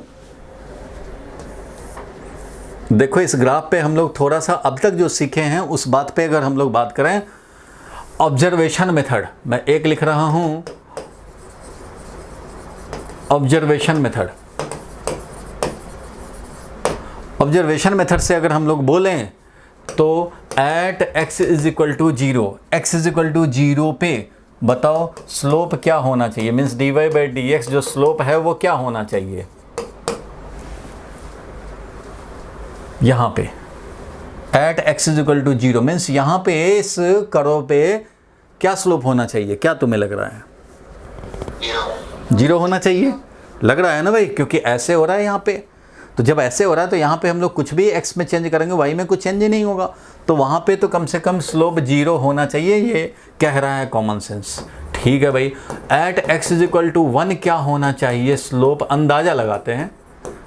देखो इस ग्राफ पे हम लोग थोड़ा सा अब तक जो सीखे हैं उस बात पे अगर हम लोग बात करें, ऑब्जर्वेशन मेथड, मैं एक लिख रहा हूं ऑब्जर्वेशन मेथड। ऑब्जर्वेशन मेथड से अगर हम लोग बोलें तो at x is equal to 0, x is equal to 0 पे बताओ स्लोप क्या होना चाहिए, मीन्स dy बाई dx जो स्लोप है वो क्या होना चाहिए। यहां पे at x is equal to 0 means यहां पे इस कर्व पे क्या स्लोप होना चाहिए, क्या तुम्हें लग रहा है? 0 होना चाहिए, लग रहा है ना भाई, क्योंकि ऐसे हो रहा है यहाँ पे। तो जब ऐसे हो रहा है तो यहाँ पे हम लोग कुछ भी x में चेंज करेंगे, y में कुछ चेंज ही नहीं होगा, तो वहाँ पे तो कम से कम स्लोप 0 होना चाहिए, ये कह रहा है कॉमन सेंस। ठीक है भाई, at x is equal to 1 क्या होना चाहिए स्लोप, अंदाज़ा लगाते हैं,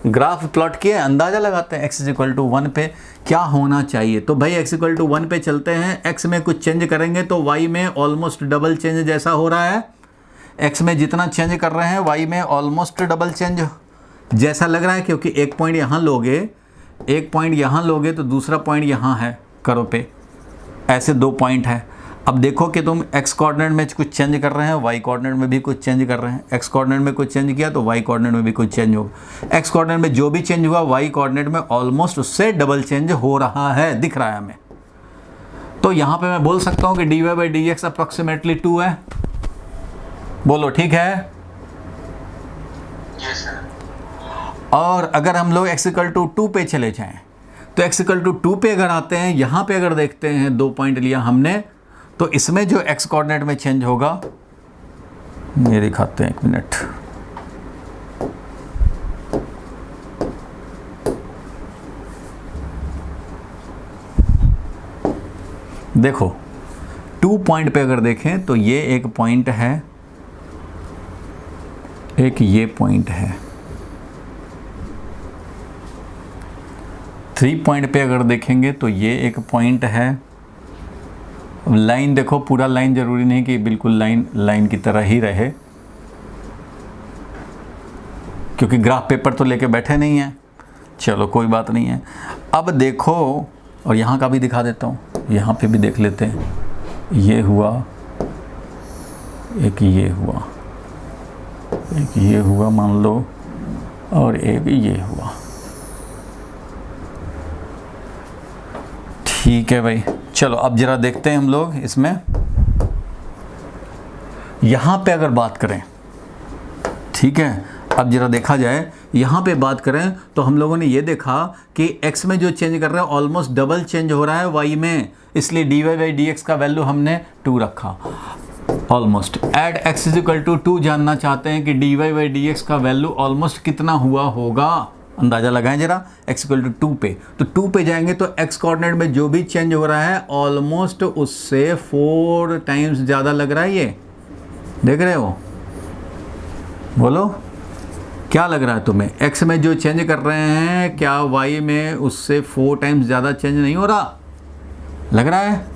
ग्राफ प्लॉट किए अंदाज़ा लगाते हैं x इज इक्वल टू 1 पे क्या होना चाहिए। तो भाई x इक्वल टू 1 पे चलते हैं, x में कुछ चेंज करेंगे तो y में ऑलमोस्ट डबल चेंज जैसा हो रहा है, x में जितना चेंज कर रहे हैं y में ऑलमोस्ट डबल चेंज जैसा लग रहा है, क्योंकि एक पॉइंट यहाँ लोगे, एक पॉइंट यहाँ लोगे तो दूसरा पॉइंट यहाँ है कर्व पे, ऐसे 2 पॉइंट है। अब देखो कि तुम x कोऑर्डिनेट में कुछ चेंज कर रहे हैं, y कोऑर्डिनेट में भी कुछ चेंज कर रहे हैं, x कोऑर्डिनेट में कुछ चेंज किया तो y कोऑर्डिनेट में भी कुछ चेंज होगा, x कोऑर्डिनेट में जो भी चेंज हुआ y कोऑर्डिनेट में ऑलमोस्ट उससे डबल चेंज हो रहा है, दिख रहा है हमें। तो यहाँ पे मैं बोल सकता हूँ कि dy बाई dx अप्रॉक्सीमेटली 2 है, बोलो ठीक है? Yes sir. और अगर हम लोग x इक्वल टू 2 पे चले जाएं तो x इक्वल टू 2 पे अगर आते हैं, यहाँ पे अगर देखते हैं 2 पॉइंट लिया हमने, तो इसमें जो x कोऑर्डिनेट में चेंज होगा, ये दिखाते हैं 1 मिनट, देखो 2 पॉइंट पे अगर देखें तो ये एक पॉइंट है, एक ये पॉइंट है, 3 पॉइंट पे अगर देखेंगे तो ये एक पॉइंट है। लाइन देखो, पूरा लाइन जरूरी नहीं कि बिल्कुल लाइन की तरह ही रहे, क्योंकि ग्राफ पेपर तो लेके बैठे नहीं हैं, चलो कोई बात नहीं है। अब देखो, और यहाँ का भी दिखा देता हूँ, यहाँ पे भी देख लेते हैं, ये हुआ, एक ये हुआ, एक ये हुआ मान लो, और एक ये हुआ। ठीक है भाई, चलो अब जरा देखते हैं हम लोग इसमें, यहाँ पे अगर बात करें, ठीक है, अब जरा देखा जाए, यहाँ पे बात करें तो हम लोगों ने ये देखा कि x में जो चेंज कर रहे हैं ऑलमोस्ट डबल चेंज हो रहा है y में, इसलिए dy बाई dx का वैल्यू हमने 2 रखा almost. At x is equal to 2 जानना चाहते हैं कि dy बाई dx का वैल्यू ऑलमोस्ट कितना हुआ होगा, अंदाज़ा लगाएं जरा, x इक्वल टू 2 पे, तो 2 पे जाएंगे तो x कोऑर्डिनेट में जो भी चेंज हो रहा है ऑलमोस्ट उससे 4 टाइम्स ज़्यादा लग रहा है, ये देख रहे हो, बोलो क्या लग रहा है तुम्हें? x में जो चेंज कर रहे हैं क्या y में उससे 4 टाइम्स ज़्यादा चेंज नहीं हो रहा, लग रहा है?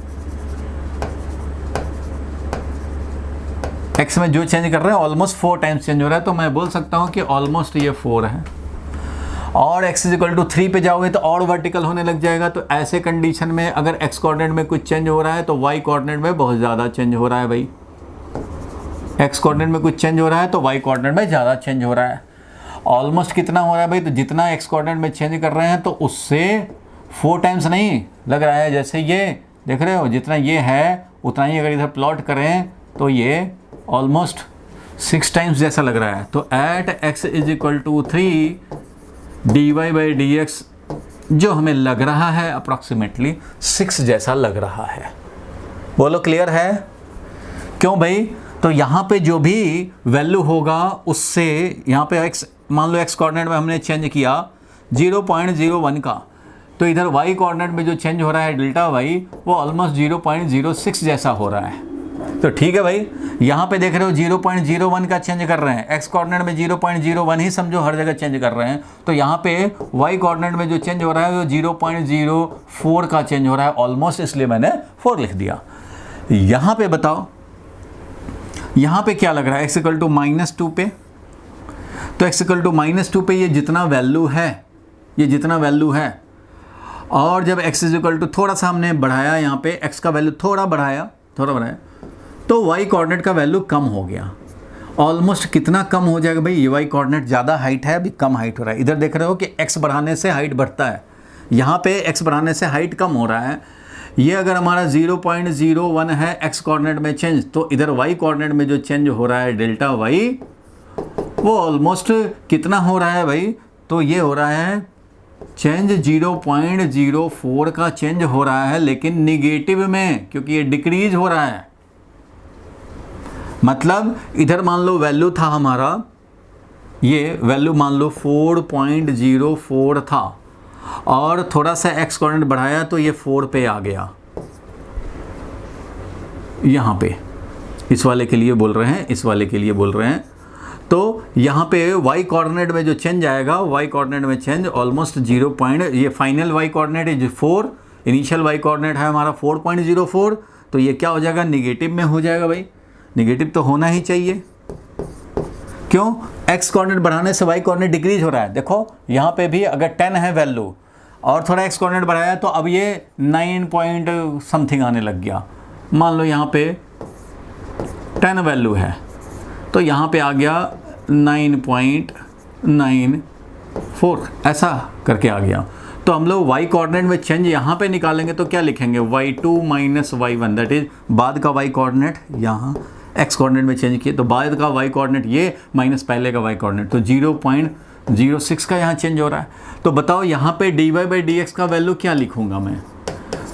x में जो चेंज कर रहे हैं ऑलमोस्ट 4 टाइम्स चेंज हो रहा है, तो मैं बोल सकता हूँ कि ऑलमोस्ट ये 4 है। और x इज इक्वल टू 3 पे जाओगे तो और वर्टिकल होने लग जाएगा, तो ऐसे कंडीशन में अगर x कोऑर्डिनेट में कुछ चेंज हो रहा है तो y कोऑर्डिनेट में बहुत ज़्यादा चेंज हो रहा है भाई, x कोऑर्डिनेट में कुछ चेंज हो रहा है तो y कोऑर्डिनेट में ज़्यादा चेंज हो रहा है। ऑलमोस्ट कितना हो रहा है भाई, तो जितना x कोऑर्डिनेट में चेंज कर रहे हैं तो उससे 4 टाइम्स नहीं लग रहा है, जैसे ये देख रहे हो, जितना ये है उतना ही अगर इधर प्लॉट करें तो ये ऑलमोस्ट 6 टाइम्स जैसा लग रहा है। तो at x is equal to 3 dy by dx जो हमें लग रहा है अप्रॉक्सीमेटली 6 जैसा लग रहा है, बोलो क्लियर है? क्यों भाई? तो यहाँ पे जो भी वैल्यू होगा उससे, यहाँ पे x मान लो x कोऑर्डिनेट में हमने चेंज किया, 0.01 का, तो इधर y कोऑर्डिनेट में जो चेंज हो रहा है डेल्टा y वो ऑलमोस्ट 0.06 जैसा हो रहा है। तो ठीक है भाई, यहाँ पे देख रहे हो 0.01 का चेंज कर रहे हैं, x कोऑर्डिनेट में 0.01 ही समझो हर जगह चेंज कर रहे हैं, तो यहाँ पे y कोऑर्डिनेट में जो चेंज हो रहा है वो 0.04 का चेंज हो रहा है ऑलमोस्ट, इसलिए मैंने 4 लिख दिया। यहाँ पे बताओ, यहाँ पे क्या लग रहा है, x इक्वल टू -2 पे, तो x इक्वल टू -2 पे ये जितना वैल्यू है, ये जितना वैल्यू है, और जब x इज इक्वल टू थोड़ा सा हमने बढ़ाया, यहाँ पे x का वैल्यू थोड़ा बढ़ाया, तो y कोऑर्डिनेट का वैल्यू कम हो गया। ऑलमोस्ट कितना कम हो जाएगा भाई, ये y कोऑर्डिनेट ज़्यादा हाइट है, अभी कम हाइट हो रहा है। इधर देख रहे हो कि x बढ़ाने से हाइट बढ़ता है, यहाँ पे x बढ़ाने से हाइट कम हो रहा है। ये अगर हमारा 0.01 है x कोऑर्डिनेट में चेंज, तो इधर y कोऑर्डिनेट में जो चेंज हो रहा है डेल्टा y वो ऑलमोस्ट कितना हो रहा है भाई, तो ये हो रहा है चेंज 0.04 का चेंज हो रहा है, लेकिन निगेटिव में, क्योंकि ये डिक्रीज हो रहा है। मतलब इधर मान लो वैल्यू था हमारा, ये वैल्यू मान लो 4.04 था, और थोड़ा सा x कोऑर्डिनेट बढ़ाया तो ये 4 पे आ गया। यहाँ पे इस वाले के लिए बोल रहे हैं, इस वाले के लिए बोल रहे हैं। तो यहाँ पे y कोऑर्डिनेट में जो चेंज आएगा, y कोऑर्डिनेट में चेंज ऑलमोस्ट 0. ये फाइनल y कोऑर्डिनेट है 4, इनिशियल y कोऑर्डिनेट है हमारा 4.04, तो ये क्या हो जाएगा, निगेटिव में हो जाएगा भाई। निगेटिव तो होना ही चाहिए, क्यों, x कोऑर्डिनेट बढ़ाने से y कोऑर्डिनेट डिक्रीज हो रहा है। देखो यहाँ पे भी अगर 10 है वैल्यू और थोड़ा x कोऑर्डिनेट बढ़ाया तो अब ये 9 पॉइंट समथिंग आने लग गया। मान लो यहाँ पे 10 वैल्यू है, तो यहाँ पे आ गया 9.94, ऐसा करके आ गया। तो हम लोग y कोऑर्डिनेट में चेंज यहाँ पे निकालेंगे तो क्या लिखेंगे, y2 - y1, दैट इज बाद का y कोऑर्डिनेट, यहाँ x कोऑर्डिनेट में चेंज किए तो बाद का y कोऑर्डिनेट ये माइनस पहले का y कोऑर्डिनेट, तो 0.06 का यहाँ चेंज हो रहा है। तो बताओ यहाँ पे dy/dx का वैल्यू क्या लिखूँगा मैं,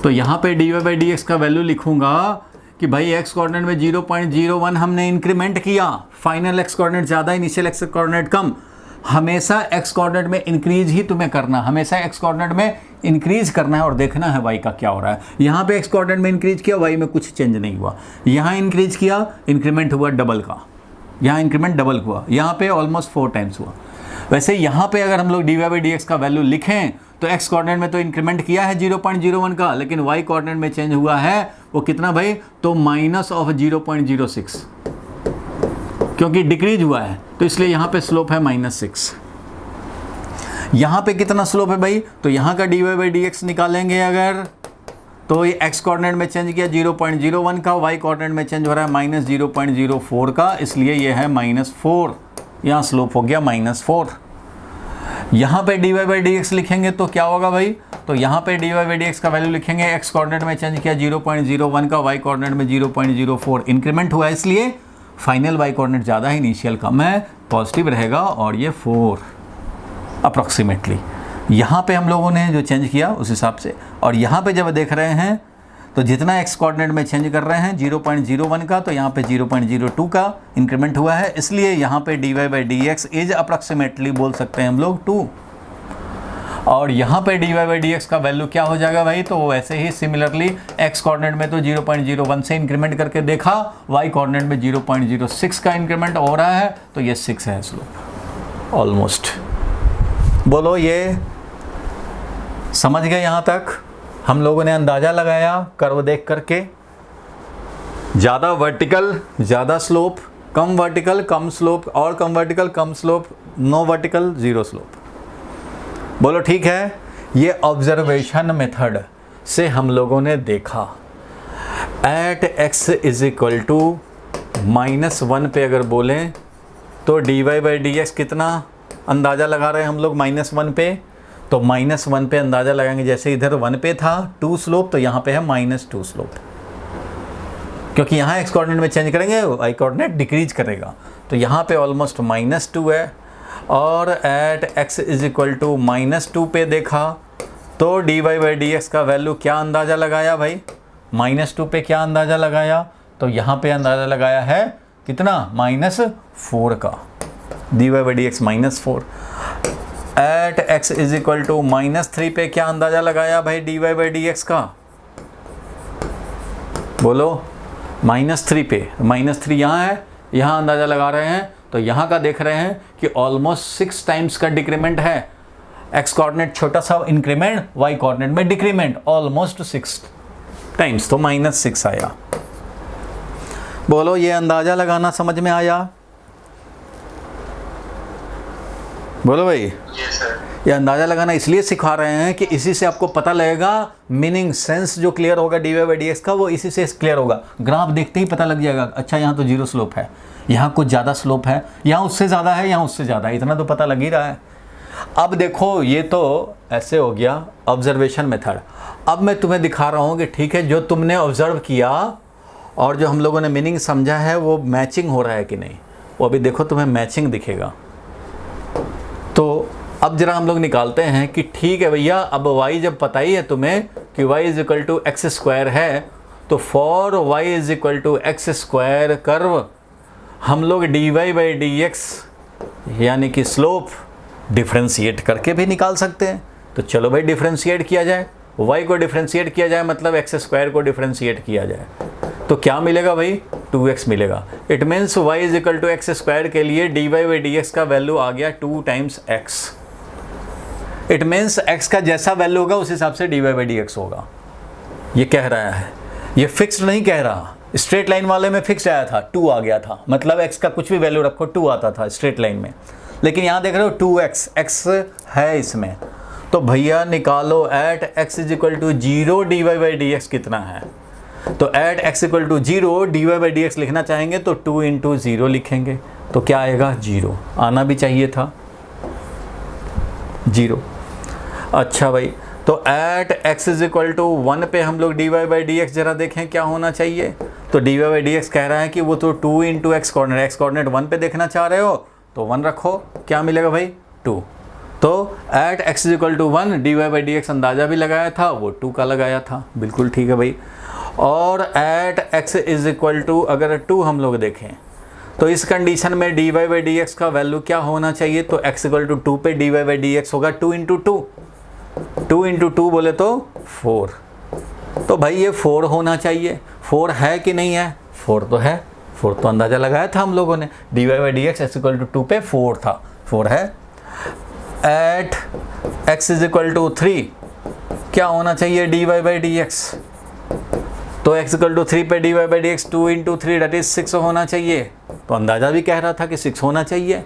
तो यहाँ पे dy/dx का वैल्यू लिखूँगा कि भाई x कोऑर्डिनेट में 0.01 हमने इंक्रीमेंट किया, फाइनल x कोऑर्डिनेट ज़्यादा, इनिशियल x कोऑर्डिनेट कम। हमेशा x कोऑर्डिनेट में इंक्रीज ही तुम्हें करना, हमेशा x कोऑर्डिनेट में इंक्रीज करना है और देखना है y का क्या हो रहा है। यहाँ पे x कोऑर्डिनेट में इंक्रीज किया, y में कुछ चेंज नहीं हुआ। यहाँ इंक्रीज किया, इंक्रीमेंट हुआ डबल का, यहाँ इंक्रीमेंट डबल हुआ, यहाँ पे ऑलमोस्ट 4 टाइम्स हुआ। वैसे यहाँ पे अगर हम लोग dy/dx का वैल्यू लिखें तो x कोऑर्डिनेट में तो इंक्रीमेंट किया है 0.01 का, लेकिन y कोऑर्डिनेट में चेंज हुआ है वो कितना भाई, तो -0.06, क्योंकि डिक्रीज हुआ है, तो इसलिए यहाँ पे स्लोप है -6। यहाँ पे कितना स्लोप है भाई, तो यहाँ का dy/dx निकालेंगे अगर, तो ये x कोऑर्डिनेट में चेंज किया 0.01 का, y कोऑर्डिनेट में चेंज हो रहा है -0.04 का, इसलिए ये है -4, यहाँ स्लोप हो गया -4। यहाँ पे dy/dx लिखेंगे तो क्या होगा भाई, तो यहाँ पे dy/dx का वैल्यू लिखेंगे, x कोऑर्डिनेट में चेंज किया 0.01 का, y कोऑर्डिनेट में 0.04 इंक्रीमेंट हुआ, इसलिए फाइनल y कोऑर्डिनेट ज़्यादा है, इनिशियल कम है, पॉजिटिव रहेगा, और ये 4 अप्रॉक्सीमेटली। यहाँ पे हम लोगों ने जो चेंज किया उस हिसाब से, और यहाँ पे जब देख रहे हैं तो जितना x कोऑर्डिनेट में चेंज कर रहे हैं 0.01 का, तो यहाँ पे 0.02 का इंक्रीमेंट हुआ है, इसलिए यहाँ पे dy/dx इज अप्रॉक्सीमेटली बोल सकते हैं हम लोग 2। और यहाँ पे dy/dx का वैल्यू क्या हो जाएगा भाई, तो वैसे ही सिमिलरली x कोऑर्डिनेट में तो 0.01 से इंक्रीमेंट करके देखा, y कोऑर्डिनेट में 0.06 का इंक्रीमेंट हो रहा है, तो ये 6 है स्लोप ऑलमोस्ट। बोलो ये समझ गए, यहाँ तक हम लोगों ने अंदाज़ा लगाया कर्व देख करके, ज़्यादा वर्टिकल ज़्यादा स्लोप, कम वर्टिकल कम स्लोप, और कम वर्टिकल कम slope, no vertical zero slope. बोलो ठीक है। ये ऑब्जर्वेशन मेथड से हम लोगों ने देखा at x is equal to -1 पे अगर बोलें तो dy/dx कितना अंदाज़ा लगा रहे हैं हम लोग -1 पे, तो -1 पे अंदाज़ा लगाएंगे, जैसे इधर 1 पे था 2 स्लोप, तो यहाँ पे है -2 स्लोप, क्योंकि यहाँ x कोऑर्डिनेट में चेंज करेंगे y कोऑर्डिनेट डिक्रीज करेगा, तो यहाँ पे ऑलमोस्ट -2 है। और at x is equal to -2 पे देखा तो dy/dx का वैल्यू क्या अंदाज़ा लगाया भाई, -2 पे क्या अंदाज़ा लगाया, तो यहाँ पे अंदाज़ा लगाया है कितना, -4 का, dy/dx -4। At x is equal to -3 पे क्या अंदाजा लगाया भाई dy बाई डी एक्स का? बोलो, -3 पे, -3 यहाँ है, यहाँ अंदाजा लगा रहे हैं तो यहाँ का देख रहे हैं कि ऑलमोस्ट 6 टाइम्स का डिक्रीमेंट है। x कोऑर्डिनेट छोटा सा इंक्रीमेंट, y कोऑर्डिनेट में डिक्रीमेंट, ऑलमोस्ट 6 टाइम्स, तो -6 आया। बोलो, ये अंदाजा लगाना समझ में आया? बोलो भाई। ये अंदाजा लगाना इसलिए सिखा रहे हैं कि इसी से आपको पता लगेगा, मीनिंग सेंस जो क्लियर होगा dy बाई डी एक्स का, वो इसी से क्लियर होगा। ग्राफ देखते ही पता लग जाएगा, अच्छा यहाँ तो 0 स्लोप है, यहाँ कुछ ज़्यादा स्लोप है, यहाँ उससे ज़्यादा है, यहाँ उससे ज़्यादा है, इतना तो पता लग ही रहा है। अब देखो, ये तो ऐसे हो गया ऑब्जर्वेशन मेथड। अब मैं तुम्हें दिखा रहा हूँ कि ठीक है, जो तुमने ऑब्जर्व किया और जो हम लोगों ने मीनिंग समझा है वो मैचिंग हो रहा है कि नहीं। वो अभी देखो तुम्हें मैचिंग दिखेगा। तो अब जरा हम लोग निकालते हैं कि ठीक है भैया, अब y जब पता ही है तुम्हें कि y is equal to x square है, तो for y is equal to x square curve हम लोग dy बाई डी एक्स यानी कि स्लोप डिफ्रेंशिएट करके भी निकाल सकते हैं। तो चलो भाई डिफ्रेंशिएट किया जाए, y को डिफ्रेंशिएट किया जाए, मतलब एक्स स्क्वायर को डिफ्रेंशिएट किया जाए, तो क्या मिलेगा भाई? 2x मिलेगा। It means y is equal to x square के लिए dy बाई डी एक्स का वैल्यू आ गया 2 times x। It means x का जैसा वैल्यू होगा उस हिसाब से dy बाई डी एक्स होगा। ये कह रहा है, ये फिक्स्ड नहीं कह रहा। स्ट्रेट लाइन वाले में फिक्स्ड आया था, 2 आ गया था, मतलब x का कुछ भी वैल्यू रखो 2 आता था स्ट्रेट लाइन में। लेकिन यहाँ देख रहे हो 2x, x है इसमें, तो भैया निकालो at x is equal to 0 dy by d x कितना है। तो at x equal to 0 dy by d x लिखना चाहेंगे तो 2 इंटू 0 लिखेंगे, तो क्या आएगा? 0 आना भी चाहिए था, 0। अच्छा भाई, तो at x is equal to 1 पे हम लोग dy बाई डी एक्स जरा देखें क्या होना चाहिए। तो dy बाई डी एक्स कह रहा है कि वो तो 2 इंटू एक्स कोऑर्डिनेट 1 पे देखना चाह रहे हो, तो 1 रखो, क्या मिलेगा भाई? 2। तो at x is equal to 1 dy by d x अंदाज़ा भी लगाया था, वो 2 का लगाया था, बिल्कुल ठीक है भाई। और at x is equal to अगर 2 हम लोग देखें तो इस कंडीशन में dy बाई डी एक्स का वैल्यू क्या होना चाहिए? तो x इक्वल टू 2 पे dy बाई डी एक्स होगा 2 इंटू 2, 2 इंटू 2 बोले तो 4। तो भाई ये 4 होना चाहिए। 4 है कि नहीं है? 4 तो है, 4 तो अंदाज़ा लगाया था हम लोगों ने, dy by d x equal to 2 पे 4 था, 4 है। At x is equal to 3 क्या होना चाहिए? dy बाई डी एक्स, तो x इक्वल टू 3 पे dy by d x 2 into 3 that is 6 होना चाहिए, तो अंदाज़ा भी कह रहा था कि 6 होना चाहिए।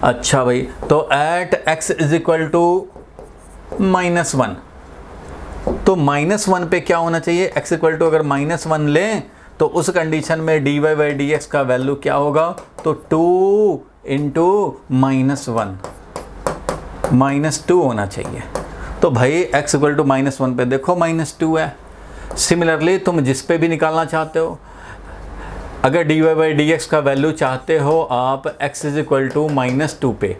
अच्छा भाई, तो at x is equal to -1, तो -1 पे क्या होना चाहिए? x इक्वल टू अगर -1 लें तो उस कंडीशन में dy बाई डी एक्स का वैल्यू क्या होगा? तो 2 इंटू -1, -2 होना चाहिए। तो भाई x इक्वल टू -1 पे देखो -2 है। सिमिलरली तुम जिस पे भी निकालना चाहते हो, अगर dy बाई डी एक्स का वैल्यू चाहते हो आप x इज इक्वल टू -2 पे,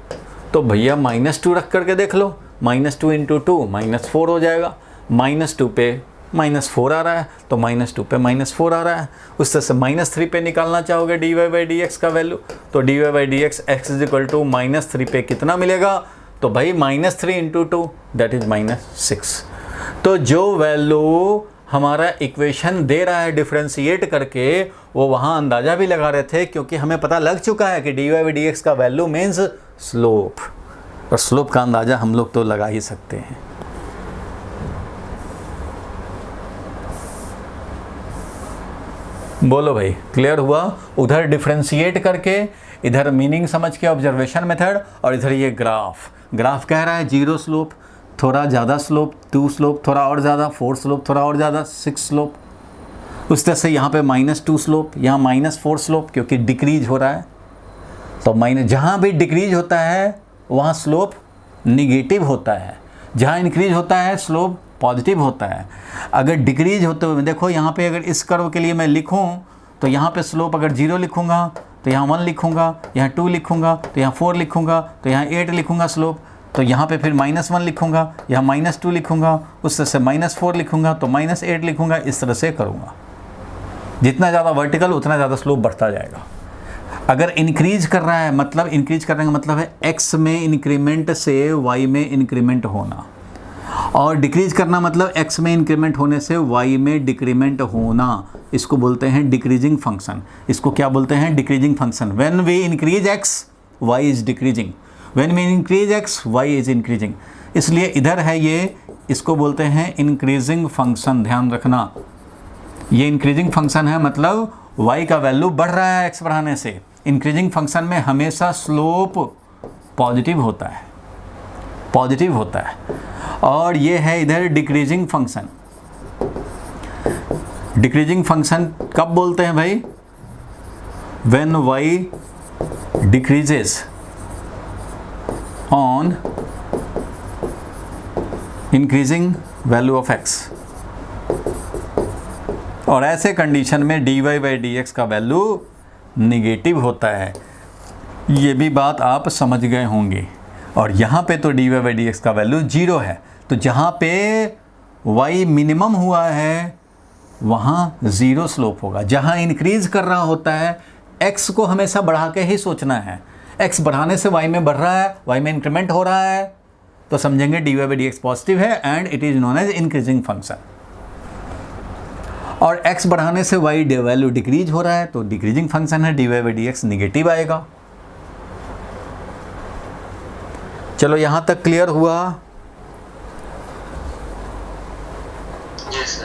तो भैया -2 रख करके देख लो, -2 इंटू 2 -4 हो जाएगा। -2 पे -4 आ रहा है, तो -2 पे -4 आ रहा है। उस तरह से -3 पे निकालना चाहोगे dy बाई डी एक्स का वैल्यू, तो dy by d x x is equal to -3 पे कितना मिलेगा? तो भाई -3 इंटू 2 दैट इज -6। तो जो वैल्यू हमारा इक्वेशन दे रहा है डिफ्रेंशिएट करके, वो वहाँ अंदाज़ा भी लगा रहे थे, क्योंकि हमें पता लग चुका है कि dy बाई डी एक्स का वैल्यू मीन्स स्लोप, और स्लोप का अंदाज़ा हम लोग तो लगा ही सकते हैं। बोलो भाई, क्लियर हुआ? उधर डिफ्रेंशिएट करके, इधर मीनिंग समझ के ऑब्जर्वेशन मेथड, और इधर ये ग्राफ कह रहा है 0 स्लोप, थोड़ा ज़्यादा स्लोप, 2 स्लोप थोड़ा और ज़्यादा, 4 स्लोप थोड़ा और ज़्यादा, 6 स्लोप। उस तरह से यहाँ पे -2 स्लोप, यहाँ -4 स्लोप, क्योंकि डिक्रीज हो रहा है। तो जहाँ भी डिक्रीज होता है वहाँ स्लोप निगेटिव होता है, जहाँ इंक्रीज होता है स्लोप पॉजिटिव होता है। अगर डिक्रीज होते हुए देखो, यहाँ पे अगर इस कर्व के लिए मैं लिखूँ तो यहाँ पे स्लोप अगर 0 लिखूँगा तो यहाँ 1 लिखूँगा, यहाँ 2 लिखूँगा तो यहाँ 4 लिखूँगा, तो यहाँ 8 लिखूँगा स्लोप, तो यहाँ पे फिर -1 लिखूँगा, यहाँ -2 लिखूँगा, उस तरह से -4 लिखूँगा, तो -8 लिखूँगा, इस तरह से करूँगा। जितना ज़्यादा वर्टिकल उतना ज़्यादा स्लोप बढ़ता जाएगा। अगर इंक्रीज कर रहा है, मतलब इंक्रीज करने का मतलब है एक्स में इंक्रीमेंट से वाई में इंक्रीमेंट होना, और डिक्रीज करना मतलब एक्स में इंक्रीमेंट होने से वाई में डिक्रीमेंट होना। इसको बोलते हैं डिक्रीजिंग फंक्शन। इसको क्या बोलते हैं? Decreasing function. When we increase x y is decreasing, when we increase x y is increasing. इसलिए इधर है ये, इसको बोलते हैं इंक्रीजिंग फंक्शन। ध्यान रखना, ये इंक्रीजिंग फंक्शन है, मतलब y का वैल्यू बढ़ रहा है x बढ़ाने से। इंक्रीजिंग फंक्शन में हमेशा स्लोप पॉजिटिव होता है, पॉजिटिव होता है। और ये है इधर डिक्रीजिंग फंक्शन। डिक्रीजिंग फंक्शन कब बोलते हैं भाई? When y decreases on increasing value of x। और ऐसे कंडीशन में dy/dx का वैल्यू निगेटिव होता है। ये भी बात आप समझ गए होंगे। और यहाँ पे तो dy/dx का वैल्यू 0 है, तो जहाँ पे y मिनिमम हुआ है वहाँ 0 स्लोप होगा। जहाँ इंक्रीज कर रहा होता है x को हमेशा बढ़ा के ही सोचना है। x बढ़ाने से y में बढ़ रहा है, y में इंक्रीमेंट हो रहा है, तो समझेंगे dy/dx पॉजिटिव है and it is known as increasing function. और x बढ़ाने से y वैल्यू डिक्रीज हो रहा है तो डिक्रीजिंग फंक्शन है, dy/dx निगेटिव आएगा। चलो यहाँ तक क्लियर हुआ? yes,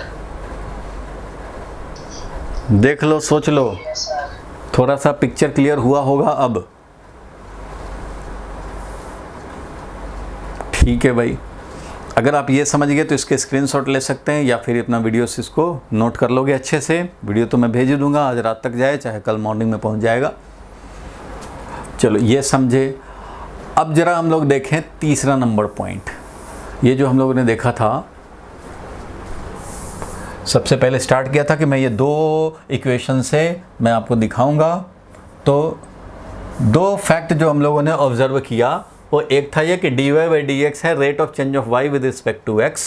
देख लो, सोच लो, थोड़ा सा पिक्चर क्लियर हुआ होगा अब। ठीक है भाई, अगर आप ये समझ गए तो इसके स्क्रीनशॉट ले सकते हैं या फिर अपना वीडियो से इसको नोट कर लोगे अच्छे से। वीडियो तो मैं भेज दूंगा, आज रात तक जाए चाहे कल मॉर्निंग में पहुंच जाएगा। चलो ये समझे। अब जरा हम लोग देखें तीसरा नंबर पॉइंट। ये जो हम लोगों ने देखा था, सबसे पहले स्टार्ट किया था कि मैं ये दो इक्वेशन से मैं आपको दिखाऊंगा। तो दो फैक्ट जो हम लोगों ने ऑब्जर्व किया, वो एक था ये कि dy/dx है rate of change of y with respect to x,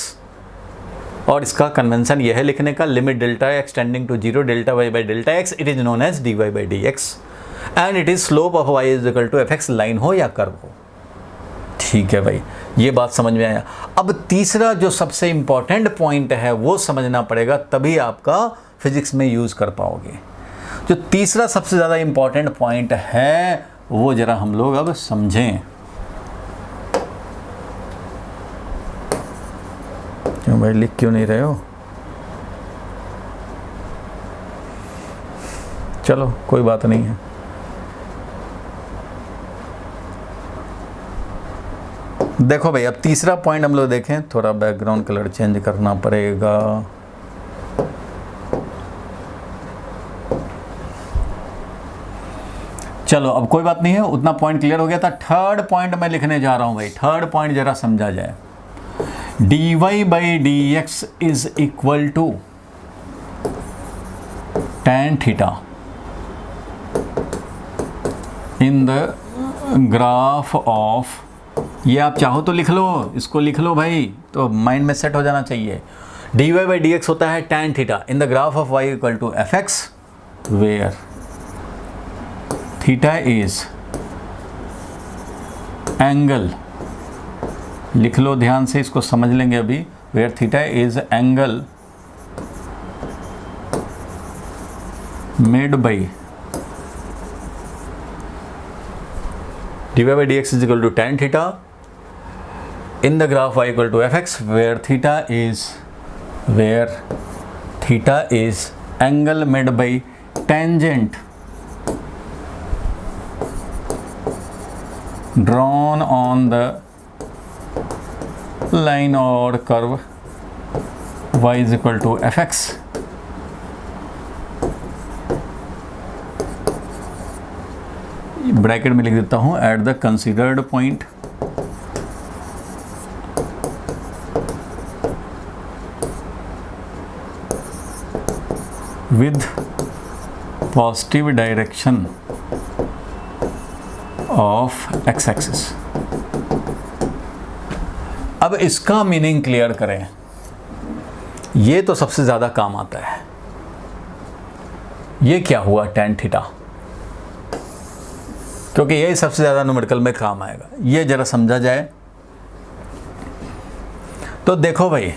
और इसका कन्वेंशन ये है लिखने का, limit delta extending to 0 delta y/डेल्टा x, it is known as dy/dx and it is slope of y is equal to fx, line हो या curve हो। ठीक है भाई, ये बात समझ में आया। अब तीसरा जो सबसे इंपॉर्टेंट पॉइंट है वो समझना पड़ेगा, तभी आपका फिजिक्स में यूज कर पाओगे। जो तीसरा सबसे ज़्यादा इंपॉर्टेंट पॉइंट है वो जरा हम लोग अब समझें। क्यों भाई, लिख क्यों नहीं रहे हो? चलो कोई बात नहीं है। देखो भाई, अब तीसरा पॉइंट हम लोग देखें। थोड़ा बैकग्राउंड कलर चेंज करना पड़ेगा। चलो अब कोई बात नहीं है, उतना पॉइंट क्लियर हो गया था। थर्ड पॉइंट मैं लिखने जा रहा हूं भाई। थर्ड पॉइंट जरा समझा जाए। dy/dx is equal to tan theta in the graph of, ये आप चाहो तो लिख लो, इसको लिख लो भाई, तो माइंड में सेट हो जाना चाहिए। dy/dx होता है tan theta in the graph of y equal to fx, where theta is angle, लिख लो ध्यान से, इसको समझ लेंगे अभी। Where theta is angle made by dy/dx is equal to tan theta in the graph y equal to fx, where theta is angle made by tangent drawn on the line or curve y is equal to fx. Bracket में लिख देता हूं, at the considered point with positive direction of x axis. अब इसका meaning clear करें, ये तो सबसे ज्यादा काम आता है। ये क्या हुआ tan थीटा? क्योंकि यही सबसे ज़्यादा न्यूमेरिकल में काम आएगा। ये ज़रा समझा जाए तो देखो भाई,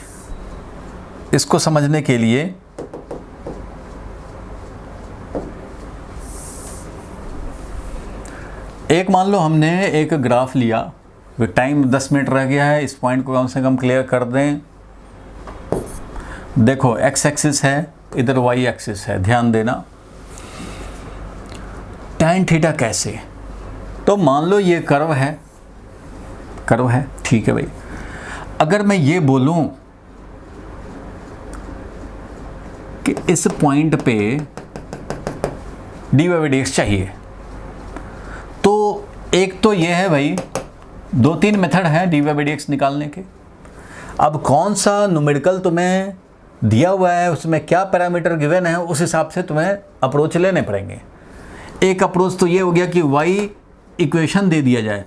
इसको समझने के लिए एक मान लो हमने एक ग्राफ लिया, टाइम 10 मिनट रह गया है, इस पॉइंट को कम से कम क्लियर कर दें। देखो एक्स एक्सिस है, इधर वाई एक्सिस है, ध्यान देना। tan थीटा कैसे, तो मान लो ये कर्व है, ठीक है भाई। अगर मैं ये बोलूं कि इस पॉइंट पे dy/dx चाहिए, तो एक तो ये है भाई, 2-3 मेथड है dy/dx निकालने के। अब कौन सा न्यूमेरिकल तुम्हें दिया हुआ है, उसमें क्या पैरामीटर गिवन है, उस हिसाब से तुम्हें अप्रोच लेने पड़ेंगे। एक अप्रोच तो ये हो गया कि y इक्वेशन दे दिया जाए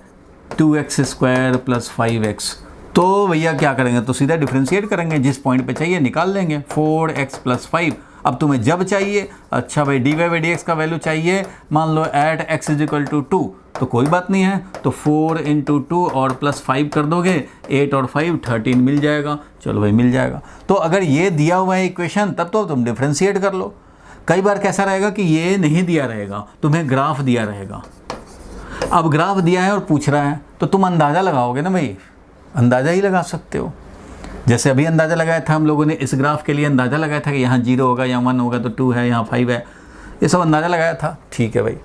2x² + 5x, तो भैया क्या करेंगे, तो सीधा डिफरेंशिएट करेंगे, जिस पॉइंट पे चाहिए निकाल लेंगे 4x + 5। अब तुम्हें जब चाहिए, अच्छा भाई dy/dx का वैल्यू चाहिए, मान लो एट x = 2, तो कोई बात नहीं है, तो 4 × 2 और +5 कर दोगे, 8 और 5 13 मिल जाएगा। चलो भाई मिल जाएगा। तो अगर ये दिया हुआ है इक्वेशन, तब तो तुम डिफरेंशिएट कर लो। कई बार कैसा रहेगा कि ये नहीं दिया रहेगा, तुम्हें ग्राफ दिया रहेगा। अब ग्राफ दिया है और पूछ रहा है, तो तुम अंदाज़ा लगाओगे ना भाई, अंदाज़ा ही लगा सकते हो। जैसे अभी अंदाज़ा लगाया था हम लोगों ने, इस ग्राफ के लिए अंदाज़ा लगाया था कि यहाँ 0 होगा, यहाँ 1 होगा, तो 2 है, यहाँ 5 है, ये सब अंदाज़ा लगाया था, ठीक है भाई।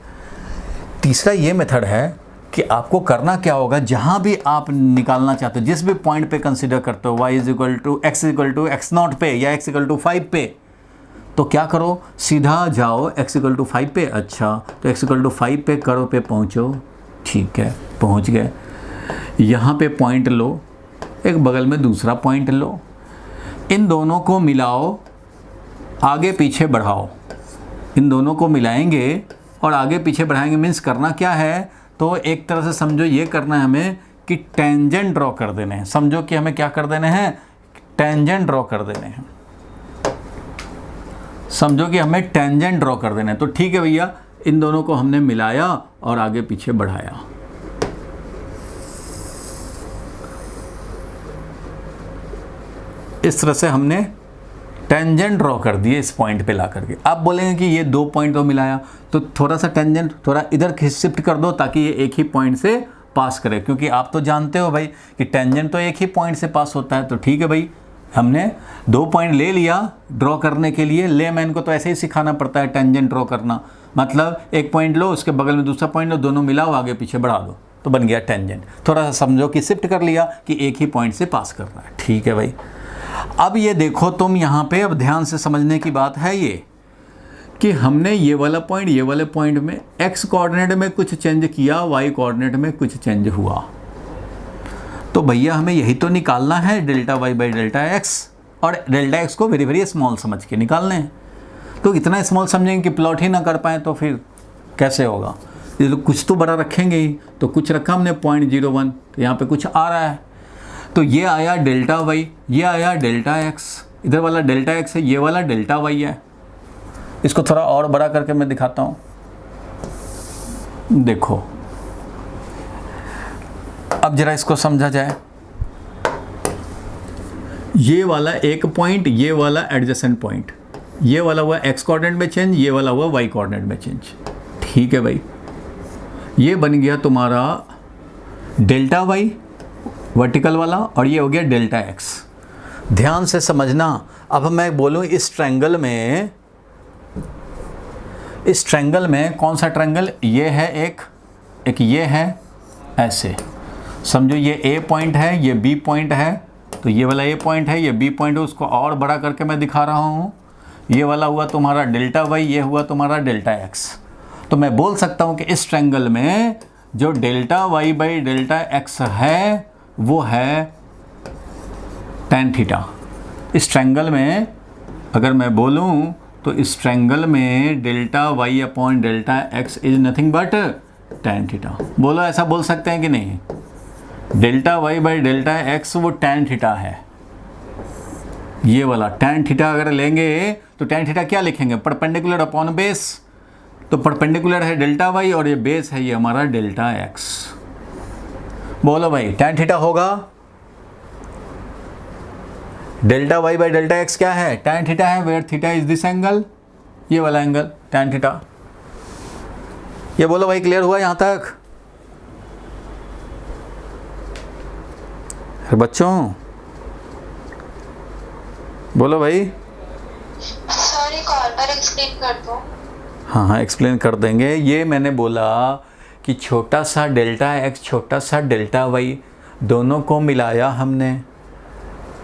तीसरा ये मेथड है कि आपको करना क्या होगा, जहाँ भी आप निकालना चाहते हो, जिस भी पॉइंट पे कंसिडर करते हो, x = x0 पे या x = 5 पे, तो क्या करो, सीधा जाओ x = 5 पे। अच्छा, तो x = 5 पे कर्व पे पहुँचो, ठीक है, पहुँच गए। यहाँ पे पॉइंट लो, एक बगल में दूसरा पॉइंट लो, इन दोनों को मिलाओ, आगे पीछे बढ़ाओ। इन दोनों को मिलाएंगे और आगे पीछे बढ़ाएंगे, मीन्स करना क्या है, तो एक तरह से समझो ये करना है हमें कि टेंजेंट ड्रॉ कर देने हैं। समझो कि हमें क्या कर देने हैं, टेंजेंट ड्रॉ कर देने हैं। समझो कि हमें टेंजेंट ड्रॉ कर देना है, तो ठीक है भैया, इन दोनों को हमने मिलाया और आगे पीछे बढ़ाया। इस तरह से हमने टेंजेंट ड्रॉ कर दिए इस पॉइंट पे ला करके। आप बोलेंगे कि ये 2 पॉइंट तो मिलाया, तो थोड़ा सा टेंजेंट थोड़ा इधर शिफ्ट कर दो, ताकि ये एक ही पॉइंट से पास करे, क्योंकि आप तो जानते हो भाई कि टेंजेंट तो एक ही पॉइंट से पास होता है। तो ठीक है भाई, हमने 2 पॉइंट ले लिया ड्रॉ करने के लिए। लेमैन को तो ऐसे ही सिखाना पड़ता है टेंजेंट ड्रॉ करना, मतलब एक पॉइंट लो, उसके बगल में दूसरा पॉइंट लो, दोनों मिलाओ, आगे पीछे बढ़ा दो, तो बन गया टेंजेंट। थोड़ा सा समझो कि शिफ्ट कर लिया कि एक ही पॉइंट से पास कर रहा है, ठीक है भाई। अब ये देखो तुम यहाँ पे, अब ध्यान से समझने की बात है ये कि हमने ये वाला पॉइंट, ये वाले पॉइंट में x कोऑर्डिनेट में कुछ चेंज किया, y कोऑर्डिनेट में कुछ चेंज हुआ, तो भैया हमें यही तो निकालना है, Δy/Δx, और Δx को वेरी वेरी स्मॉल समझ के निकालने हैं। तो इतना स्मॉल समझेंगे कि प्लॉट ही ना कर पाएँ तो फिर कैसे होगा। ये तो कुछ तो बड़ा रखेंगे ही, तो कुछ रखा हमने 0.01, तो यहाँ पे कुछ आ रहा है, तो ये आया Δy, ये आया Δx, इधर वाला Δx है, ये वाला Δy है। इसको थोड़ा और बड़ा करके मैं दिखाता हूँ, देखो अब जरा इसको समझा जाए। ये वाला एक पॉइंट, ये वाला एडजेसेंट पॉइंट, ये वाला हुआ x कोऑर्डिनेट में चेंज, ये वाला हुआ y कोऑर्डिनेट में चेंज, ठीक है भाई। ये बन गया तुम्हारा Δy वर्टिकल वाला, और ये हो गया Δx। ध्यान से समझना। अब मैं बोलूँ इस ट्रायंगल में कौन सा ट्रायंगल, ये है एक ये है, ऐसे समझो ये A पॉइंट है, ये B पॉइंट है, तो ये वाला A पॉइंट है, ये B पॉइंट है, उसको और बड़ा करके मैं दिखा रहा हूँ। ये वाला हुआ तुम्हारा Δy, ये हुआ तुम्हारा Δx। तो मैं बोल सकता हूँ कि इस ट्रायंगल में जो Δy/Δx है वो है tan थीटा। इस ट्रायंगल में अगर मैं बोलूं तो इस ट्रायंगल में Δy/Δx is nothing but tan theta. बोलो, ऐसा बोल सकते हैं कि नहीं? Δy/Δx वो tan थीटा है। ये वाला tan थीटा अगर लेंगे तो tan थीटा क्या लिखेंगे, परपेंडिकुलर अपॉन बेस। तो परपेंडिकुलर है डेल्टा वाई और ये बेस है ये हमारा डेल्टा एक्स। बोलो भाई tan थीटा होगा, delta y by delta x क्या है? tan थीटा है, where theta is this angle, ये वाला एंगल tan थीटा। ये बोलो भाई क्लियर हुआ यहाँ तक? बच्चों बोलो भाई। सॉरी कॉल पर एक्सप्लेन कर दो। हाँ एक्सप्लेन कर देंगे। ये मैंने बोला कि छोटा सा डेल्टा एक्स छोटा सा डेल्टा वाई दोनों को मिलाया हमने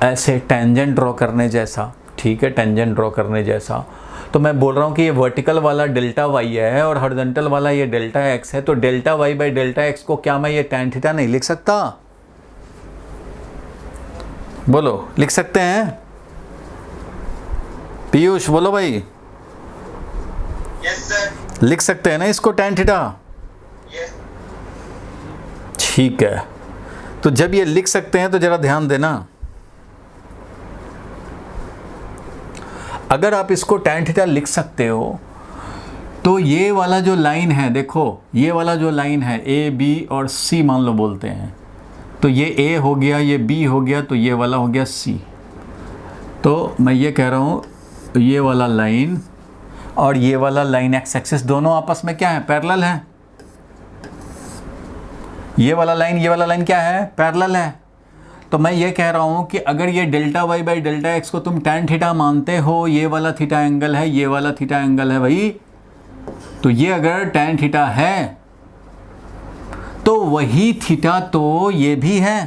ऐसे टेंजेंट ड्रॉ करने जैसा, ठीक है, टेंजेंट ड्रॉ करने जैसा। तो मैं बोल रहा हूँ कि ये वर्टिकल वाला डेल्टा वाई है और हॉरिजॉन्टल वाला ये डेल्टा एक्स है, तो delta y by delta x को क्या मैं ये tan थीटा नहीं लिख सकता? बोलो लिख सकते हैं? पीयूष बोलो भाई। Yes sir. लिख सकते हैं ना इसको tan थीटा? यस। ठीक है, तो जब ये लिख सकते हैं तो जरा ध्यान देना, अगर आप इसको tan थीटा लिख सकते हो तो ये वाला जो लाइन है, देखो ये वाला जो लाइन है ए बी और सी मान लो बोलते हैं, तो ये ए हो गया, ये बी हो गया, तो ये वाला हो गया सी। तो मैं ये कह रहा हूँ ये वाला लाइन और ये वाला लाइन एक्स एक्सिस दोनों आपस में क्या है? पैरेलल है। ये वाला लाइन क्या है? पैरेलल है। तो मैं ये कह रहा हूँ कि अगर ये delta y by delta x को तुम tan थीटा मानते हो, ये वाला थीटा एंगल है, ये वाला थीटा एंगल है भाई, तो ये अगर tan थीटा है तो वही थीटा तो ये भी है।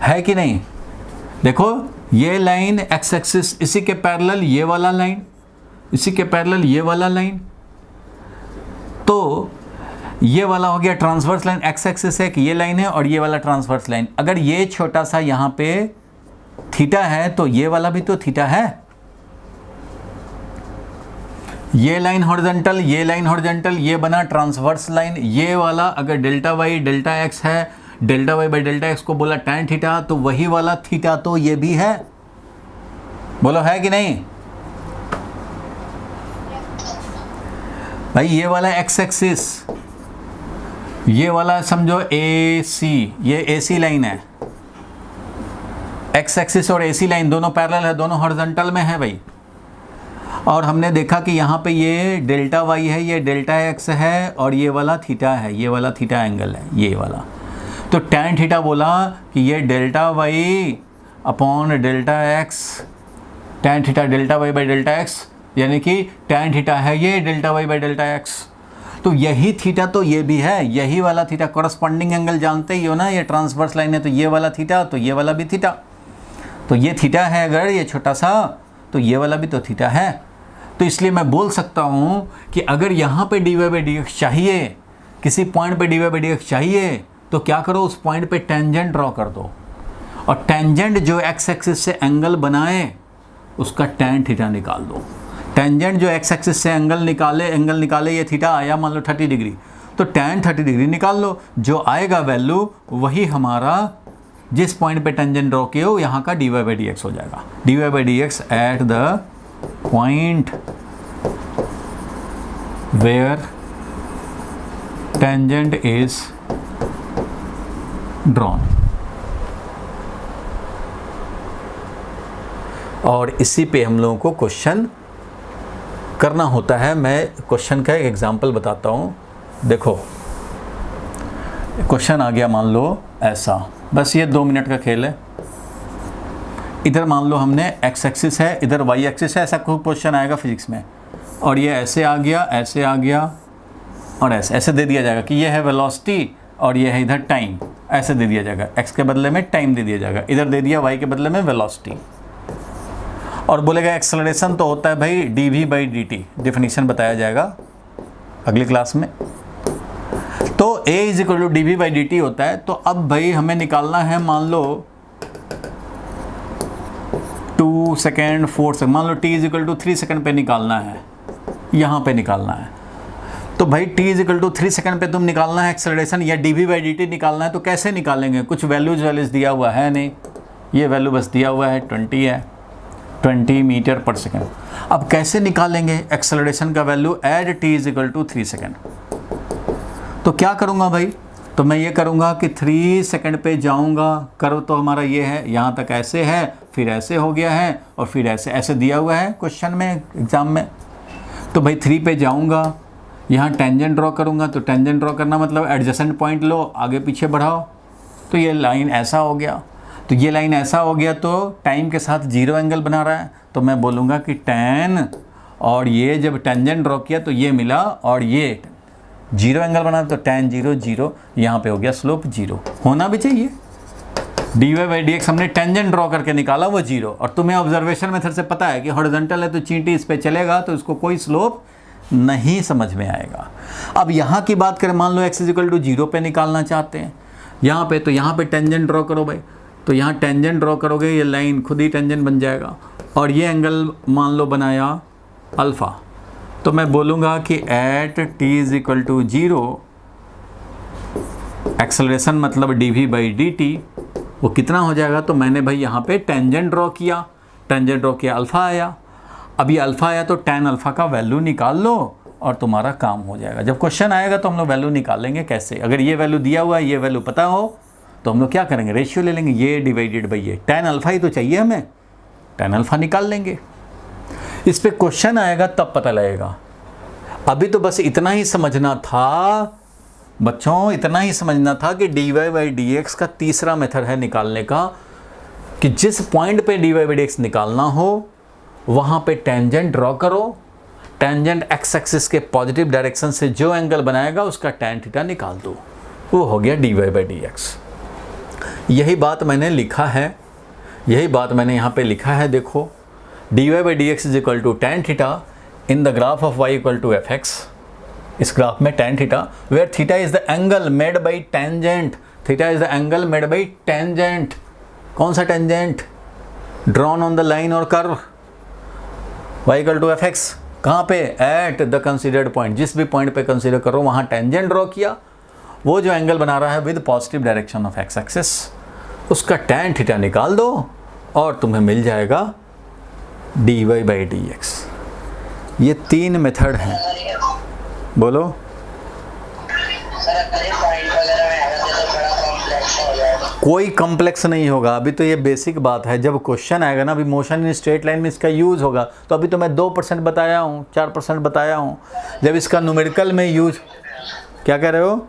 है कि नहीं? देखो ये लाइन एक्स एक्सिस इसी के पैरेलल ये वाला लाइन, इसी के पैरेलल ये वाला लाइन, तो ये वाला हो गया ट्रांसवर्स लाइन। एक्स एक्सिस एक ये लाइन है और ये वाला ट्रांसवर्स लाइन। अगर ये छोटा सा यहाँ पे थीटा है तो ये वाला भी तो थीटा है। ये लाइन हॉरिजॉन्टल, ये लाइन हॉरिजॉन्टल, ये बना ट्रांसवर्स लाइन। ये वाला अगर डेल्टा वाई डेल्टा एक्स है, delta y by delta x को बोला tan थीटा, तो वही वाला थीटा तो ये भी है। बोलो है कि नहीं भाई? ये वाला एक्स एक्सिस, ये वाला समझो ए सी, ये ए सी लाइन है। एक्स एक्सिस और ए सी लाइन दोनों पैरेलल है, दोनों हॉरिजॉन्टल में है भाई। और हमने देखा कि यहाँ पे ये डेल्टा वाई है, ये डेल्टा एक्स है और ये वाला थीटा है, ये वाला थीटा एंगल है, ये वाला। तो tan थीटा बोला कि ये delta y upon delta x, tan theta delta y by delta x, यानी कि tan थीटा है ये delta y by delta x. तो यही थीटा तो ये भी है, यही वाला थीटा। कॉरस्पॉन्डिंग एंगल जानते ही हो ना, ये ट्रांसवर्स लाइन है तो ये वाला थीटा, तो ये वाला भी थीटा। तो ये थीटा है अगर ये छोटा सा, तो ये वाला भी तो थीटा है। तो इसलिए मैं बोल सकता हूँ कि अगर यहाँ पे dy बाई डी एक्स चाहिए, किसी पॉइंट पे dy बाई डी एक्स चाहिए, तो क्या करो, उस पॉइंट पे टेंजेंट ड्रॉ कर दो और टेंजेंट जो एक्स एक्सिस से एंगल बनाए उसका tan थीटा निकाल दो। टेंजेंट जो एक्स एक्सिस से एंगल निकाले, ये थीटा आया मान लो 30 डिग्री, तो tan 30 डिग्री निकाल लो। जो आएगा वैल्यू वही हमारा जिस पॉइंट पे टेंजेंट ड्रॉ किए हो यहाँ का dy बाई डी एक्स हो जाएगा। dy by d x at the point where tangent is drawn. और इसी पे हम लोगों को क्वेश्चन करना होता है। मैं क्वेश्चन का एक एग्जांपल बताता हूँ। देखो क्वेश्चन आ गया, मान लो ऐसा, बस ये 2 मिनट का खेल है। इधर मान लो हमने एक्स एक्सिस है, इधर वाई एक्सिस है, ऐसा कोई क्वेश्चन आएगा फिजिक्स में, और ये ऐसे आ गया, ऐसे आ गया और ऐसे दे दिया जाएगा कि ये है वेलोसिटी और ये है इधर टाइम, ऐसे दे दिया जाएगा। एक्स के बदले में टाइम दे दिया जाएगा, इधर दे दिया वाई के बदले में वेलोसिटी, और बोलेगा एक्सेलरेशन तो होता है भाई dv बाई dt, डिफिनीशन बताया जाएगा अगली क्लास में। तो a is equal to d v by d t होता है। तो अब भाई हमें निकालना है, मान लो 2 सेकेंड 4 सेकेंड, मान लो t is equal to 3 second पे निकालना है, यहाँ पे निकालना है। तो भाई t is equal to 3 second पे तुम निकालना है एक्सेलरेशन या dv बाई dt निकालना है, तो कैसे निकालेंगे? कुछ वैल्यूज दिया हुआ है नहीं, ये वैल्यू बस दिया हुआ है 20 है, 20 मीटर पर सेकेंड। अब कैसे निकालेंगे एक्सेलरेशन का value at t is equal to 3 second? तो क्या करूँगा भाई, तो मैं ये करूँगा कि 3 सेकेंड पे जाऊँगा, कर्व तो हमारा ये है, यहाँ तक ऐसे है, फिर ऐसे हो गया है और फिर ऐसे ऐसे दिया हुआ है क्वेश्चन में एग्ज़ाम में। तो भाई 3 पे जाऊँगा, यहाँ टेंजेंट ड्रॉ करूँगा, तो टेंजेंट ड्रॉ करना मतलब एडजेसेंट पॉइंट लो, आगे पीछे बढ़ाओ, तो ये लाइन ऐसा हो गया। तो ये लाइन ऐसा हो गया तो टाइम के साथ 0 एंगल बना रहा है, तो मैं बोलूँगा कि tan, और ये जब टेंजेंट ड्रॉ किया तो ये मिला और ये 0 एंगल बना, तो tan 0 0, यहाँ पे हो गया स्लोप 0। होना भी चाहिए। dy/dx हमने टेंजेंट ड्रॉ करके निकाला वो 0, और तुम्हें ऑब्जर्वेशन मेथड से पता है कि हॉरिजॉन्टल है तो चींटी इस पे चलेगा तो इसको कोई स्लोप नहीं समझ में आएगा। अब यहाँ की बात करें, मान लो x इज इक्वल टू 0 पे निकालना चाहते हैं यहाँ पे, तो यहाँ पे टेंजेंट ड्रॉ करो भाई, तो यहाँ टेंजेंट ड्रॉ करोगे, ये लाइन खुद ही टेंजेंट बन जाएगा, और ये एंगल मान लो बनाया अल्फ़ा, तो मैं बोलूँगा कि at t is equal to 0 acceleration मतलब dv/dt वो कितना हो जाएगा। तो मैंने भाई यहाँ पे टेंजेंट ड्रॉ किया, टेंजेंट ड्रॉ किया, अल्फ़ा आया। अब ये अल्फ़ा आया तो tan अल्फ़ा का वैल्यू निकाल लो और तुम्हारा काम हो जाएगा। जब क्वेश्चन आएगा तो हम लोग वैल्यू निकालेंगे कैसे। अगर ये वैल्यू दिया हुआ है, ये वैल्यू पता हो, तो हम लोग क्या करेंगे, रेशियो ले लेंगे, ये डिवाइडेड बाई ये, tan अल्फ़ा ही तो चाहिए हमें, tan अल्फ़ा निकाल लेंगे। इस पे क्वेश्चन आएगा तब पता लगेगा। अभी तो बस इतना ही समझना था बच्चों, इतना ही समझना था कि dy/dx का तीसरा मेथड है निकालने का, कि जिस पॉइंट पे dy/dx निकालना हो वहाँ पे टेंजेंट ड्रॉ करो, टेंजेंट x एक्सिस के पॉजिटिव डायरेक्शन से जो एंगल बनाएगा उसका tan थीटा निकाल दो, वो हो गया dy/dx। यही बात मैंने लिखा है, यही बात मैंने यहाँ पे लिखा है, देखो dy/dx is equal to tan theta in the graph of y equal to fx। इस ग्राफ में tan theta, where theta is the angle made by tangent, theta is the angle made by tangent. कौन सा tangent? Drawn on the line और curve y equal to fx। कहाँ पे? At the considered point, जिस भी point पे consider करो वहाँ टेंजेंट ड्रॉ किया, वो जो एंगल बना रहा है with positive direction of x axis, उसका tan थीटा निकाल दो और तुम्हें मिल जाएगा dy/dx। ये 3 मेथड हैं। बोलो कोई कॉम्प्लेक्स नहीं होगा, अभी तो ये बेसिक बात है। जब क्वेश्चन आएगा ना, अभी मोशन इन स्ट्रेट लाइन में इसका यूज़ होगा, तो अभी तो मैं 2% बताया हूँ, 4% बताया हूँ। जब इसका न्यूमेरिकल में यूज, क्या कह रहे हो?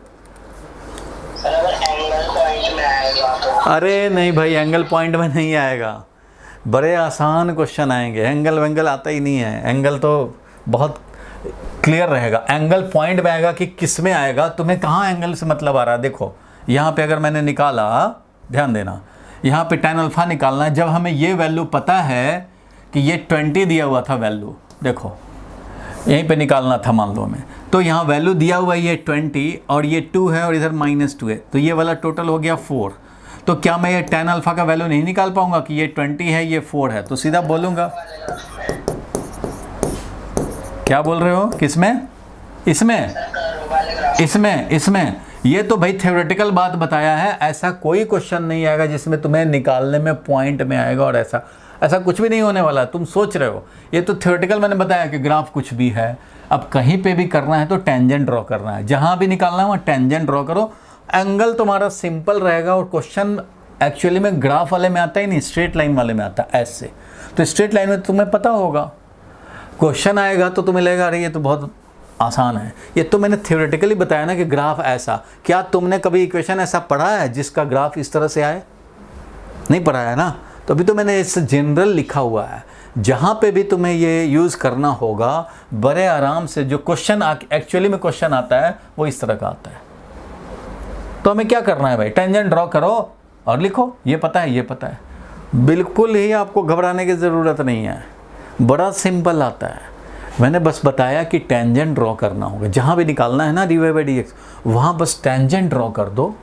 अरे नहीं भाई, एंगल पॉइंट में नहीं आएगा, बड़े आसान क्वेश्चन आएंगे। एंगल वेंगल आता ही नहीं है, एंगल तो बहुत क्लियर रहेगा। एंगल पॉइंट में आएगा कि किस में आएगा, तुम्हें कहाँ एंगल से मतलब आ रहा है। देखो यहाँ पे अगर मैंने निकाला, ध्यान देना, यहाँ पे tan अल्फ़ा निकालना है। जब हमें ये वैल्यू पता है कि ये 20 दिया हुआ था वैल्यू, देखो यहीं पे निकालना था मान लो हमें, तो यहाँ वैल्यू दिया हुआ है ये 20 और ये 2 है और इधर -2 है, तो ये वाला टोटल हो गया 4। तो क्या मैं ये tan अल्फ़ा का वैल्यू नहीं निकाल पाऊँगा कि ये 20 है ये 4 है? तो सीधा बोलूँगा, क्या बोल रहे हो, किसमें? इसमें ये तो भाई थ्योरेटिकल बात बताया है। ऐसा कोई क्वेश्चन नहीं आएगा जिसमें तुम्हें निकालने में पॉइंट में आएगा, और ऐसा कुछ भी नहीं होने वाला। तुम सोच रहे हो, ये तो थ्योरेटिकल मैंने बताया कि ग्राफ कुछ भी है। अब कहीं पे भी करना है तो टेंजेंट ड्रॉ करना है, जहाँ भी निकालना है वहाँ टेंजेंट ड्रॉ करो, एंगल तुम्हारा सिंपल रहेगा। और क्वेश्चन एक्चुअली में ग्राफ वाले में आता ही नहीं, स्ट्रेट लाइन वाले में आता है ऐसे। तो स्ट्रेट लाइन में तुम्हें पता होगा, क्वेश्चन आएगा तो तुम्हें लगेगा अरे ये तो बहुत आसान है। ये तो मैंने थ्योरेटिकली बताया ना कि ग्राफ ऐसा। क्या तुमने कभी इक्वेशन ऐसा पढ़ा है जिसका ग्राफ इस तरह से आए? नहीं पढ़ा है ना। तो अभी तो मैंने इस जनरल लिखा हुआ है, जहाँ पे भी तुम्हें ये यूज़ करना होगा बड़े आराम से। जो क्वेश्चन एक्चुअली में क्वेश्चन आता है वो इस तरह का आता है। तो हमें क्या करना है भाई, टेंजेंट ड्रॉ करो और लिखो, ये पता है, ये पता है। बिल्कुल ही आपको घबराने की ज़रूरत नहीं है, बड़ा सिंपल आता है। मैंने बस बताया कि टेंजेंट ड्रॉ करना होगा, जहाँ भी निकालना है ना dy/dx, वहाँ बस टेंजेंट ड्रॉ कर दो,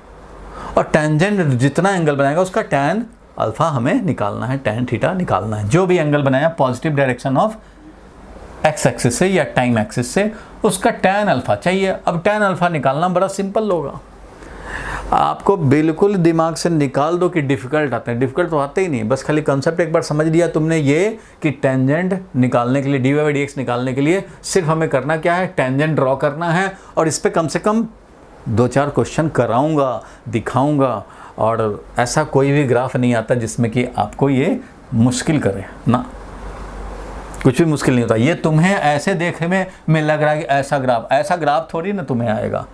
और टेंजेंट जितना एंगल बनाएगा उसका tan अल्फ़ा हमें निकालना है, tan थीटा निकालना है। जो भी एंगल बनाया positive direction of x axis से या टाइम एक्सिस से, उसका tan अल्फ़ा चाहिए। अब tan अल्फ़ा निकालना बड़ा सिंपल होगा। आपको बिल्कुल दिमाग से निकाल दो कि डिफ़िकल्ट आते हैं, डिफ़िकल्ट तो आते ही नहीं, बस खाली कंसेप्ट एक बार समझ लिया तुमने ये कि टेंजेंट निकालने के लिए, dy बाई dx निकालने के लिए सिर्फ हमें करना क्या है, टेंजेंट ड्रॉ करना है, और इस पर कम से कम 2-4 क्वेश्चन कराऊंगा, दिखाऊंगा, और ऐसा कोई भी ग्राफ नहीं आता जिसमें कि आपको ये मुश्किल करे ना, कुछ भी मुश्किल नहीं होता। ये तुम्हें ऐसे देखने में लग रहा है कि ऐसा ग्राफ थोड़ी ना तुम्हें आएगा,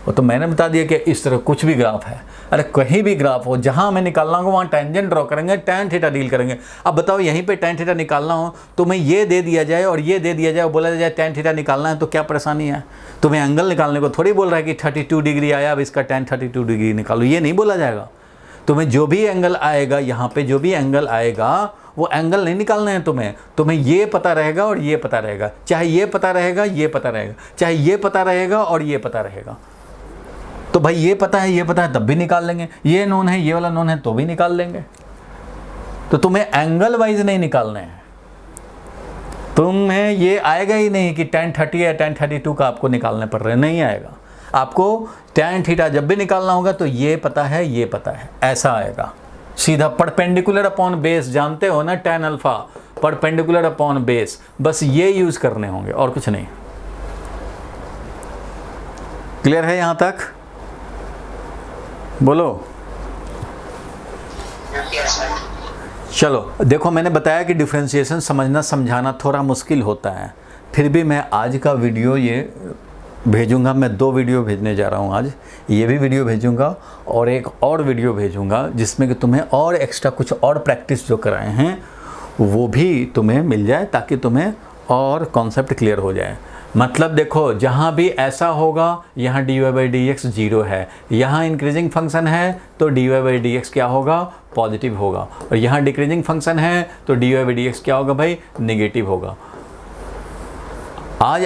वो तो मैंने बता दिया कि इस तरह कुछ भी ग्राफ है। अरे कहीं भी ग्राफ हो, जहाँ हमें निकालना होगा वहाँ टेंजेंट ड्रॉ करेंगे, tan थीटा डील करेंगे। अब बताओ यहीं पे tan थीटा निकालना हो, तुम्हें ये दे दिया जाए और ये दे दिया जाए और बोला जाए tan थीटा निकालना है, तो क्या परेशानी है? तुम्हें एंगल निकालने को थोड़ी बोल रहा है कि 32 डिग्री आया, अब इसका tan 32 डिग्री निकालो, ये नहीं बोला जाएगा। तुम्हें जो भी एंगल आएगा, यहाँ पे जो भी एंगल आएगा वो एंगल नहीं निकालना है तुम्हें ये पता रहेगा और ये पता रहेगा, चाहे ये पता रहेगा, ये पता रहेगा, चाहे ये पता रहेगा और ये पता रहेगा। तो भाई ये पता है तब भी निकाल लेंगे, ये नोन है, ये वाला नोन है तो भी निकाल लेंगे। तो तुम्हें एंगल वाइज नहीं निकालने हैं, तुम्हें ये आएगा ही नहीं कि tan 30 या tan 32 का आपको निकालने पड़ रहे, नहीं आएगा। आपको tan थीटा जब भी निकालना होगा तो ये पता है, ऐसा आएगा सीधा। परपेंडिकुलर अपॉन बेस जानते हो ना, tan alpha perpendicular upon base, बस ये यूज करने होंगे और कुछ नहीं। क्लियर है यहां तक? बोलो। Yes, sir. चलो देखो, मैंने बताया कि डिफ्रेंशिएशन समझना समझाना थोड़ा मुश्किल होता है, फिर भी मैं आज का वीडियो ये भेजूंगा। मैं 2 वीडियो भेजने जा रहा हूँ आज, ये भी वीडियो भेजूंगा और एक और वीडियो भेजूंगा जिसमें कि तुम्हें और एक्स्ट्रा कुछ और प्रैक्टिस जो कराए हैं वो भी तुम्हें मिल जाए, ताकि तुम्हें और कॉन्सेप्ट क्लियर हो जाए। मतलब देखो, जहाँ भी ऐसा होगा यहाँ dy बाई dx 0 है, यहाँ इंक्रीजिंग फंक्शन है तो dy बाई dx क्या होगा, पॉजिटिव होगा, और यहाँ डिक्रीजिंग फंक्शन है तो dy बाई dx क्या होगा भाई, नेगेटिव होगा। आज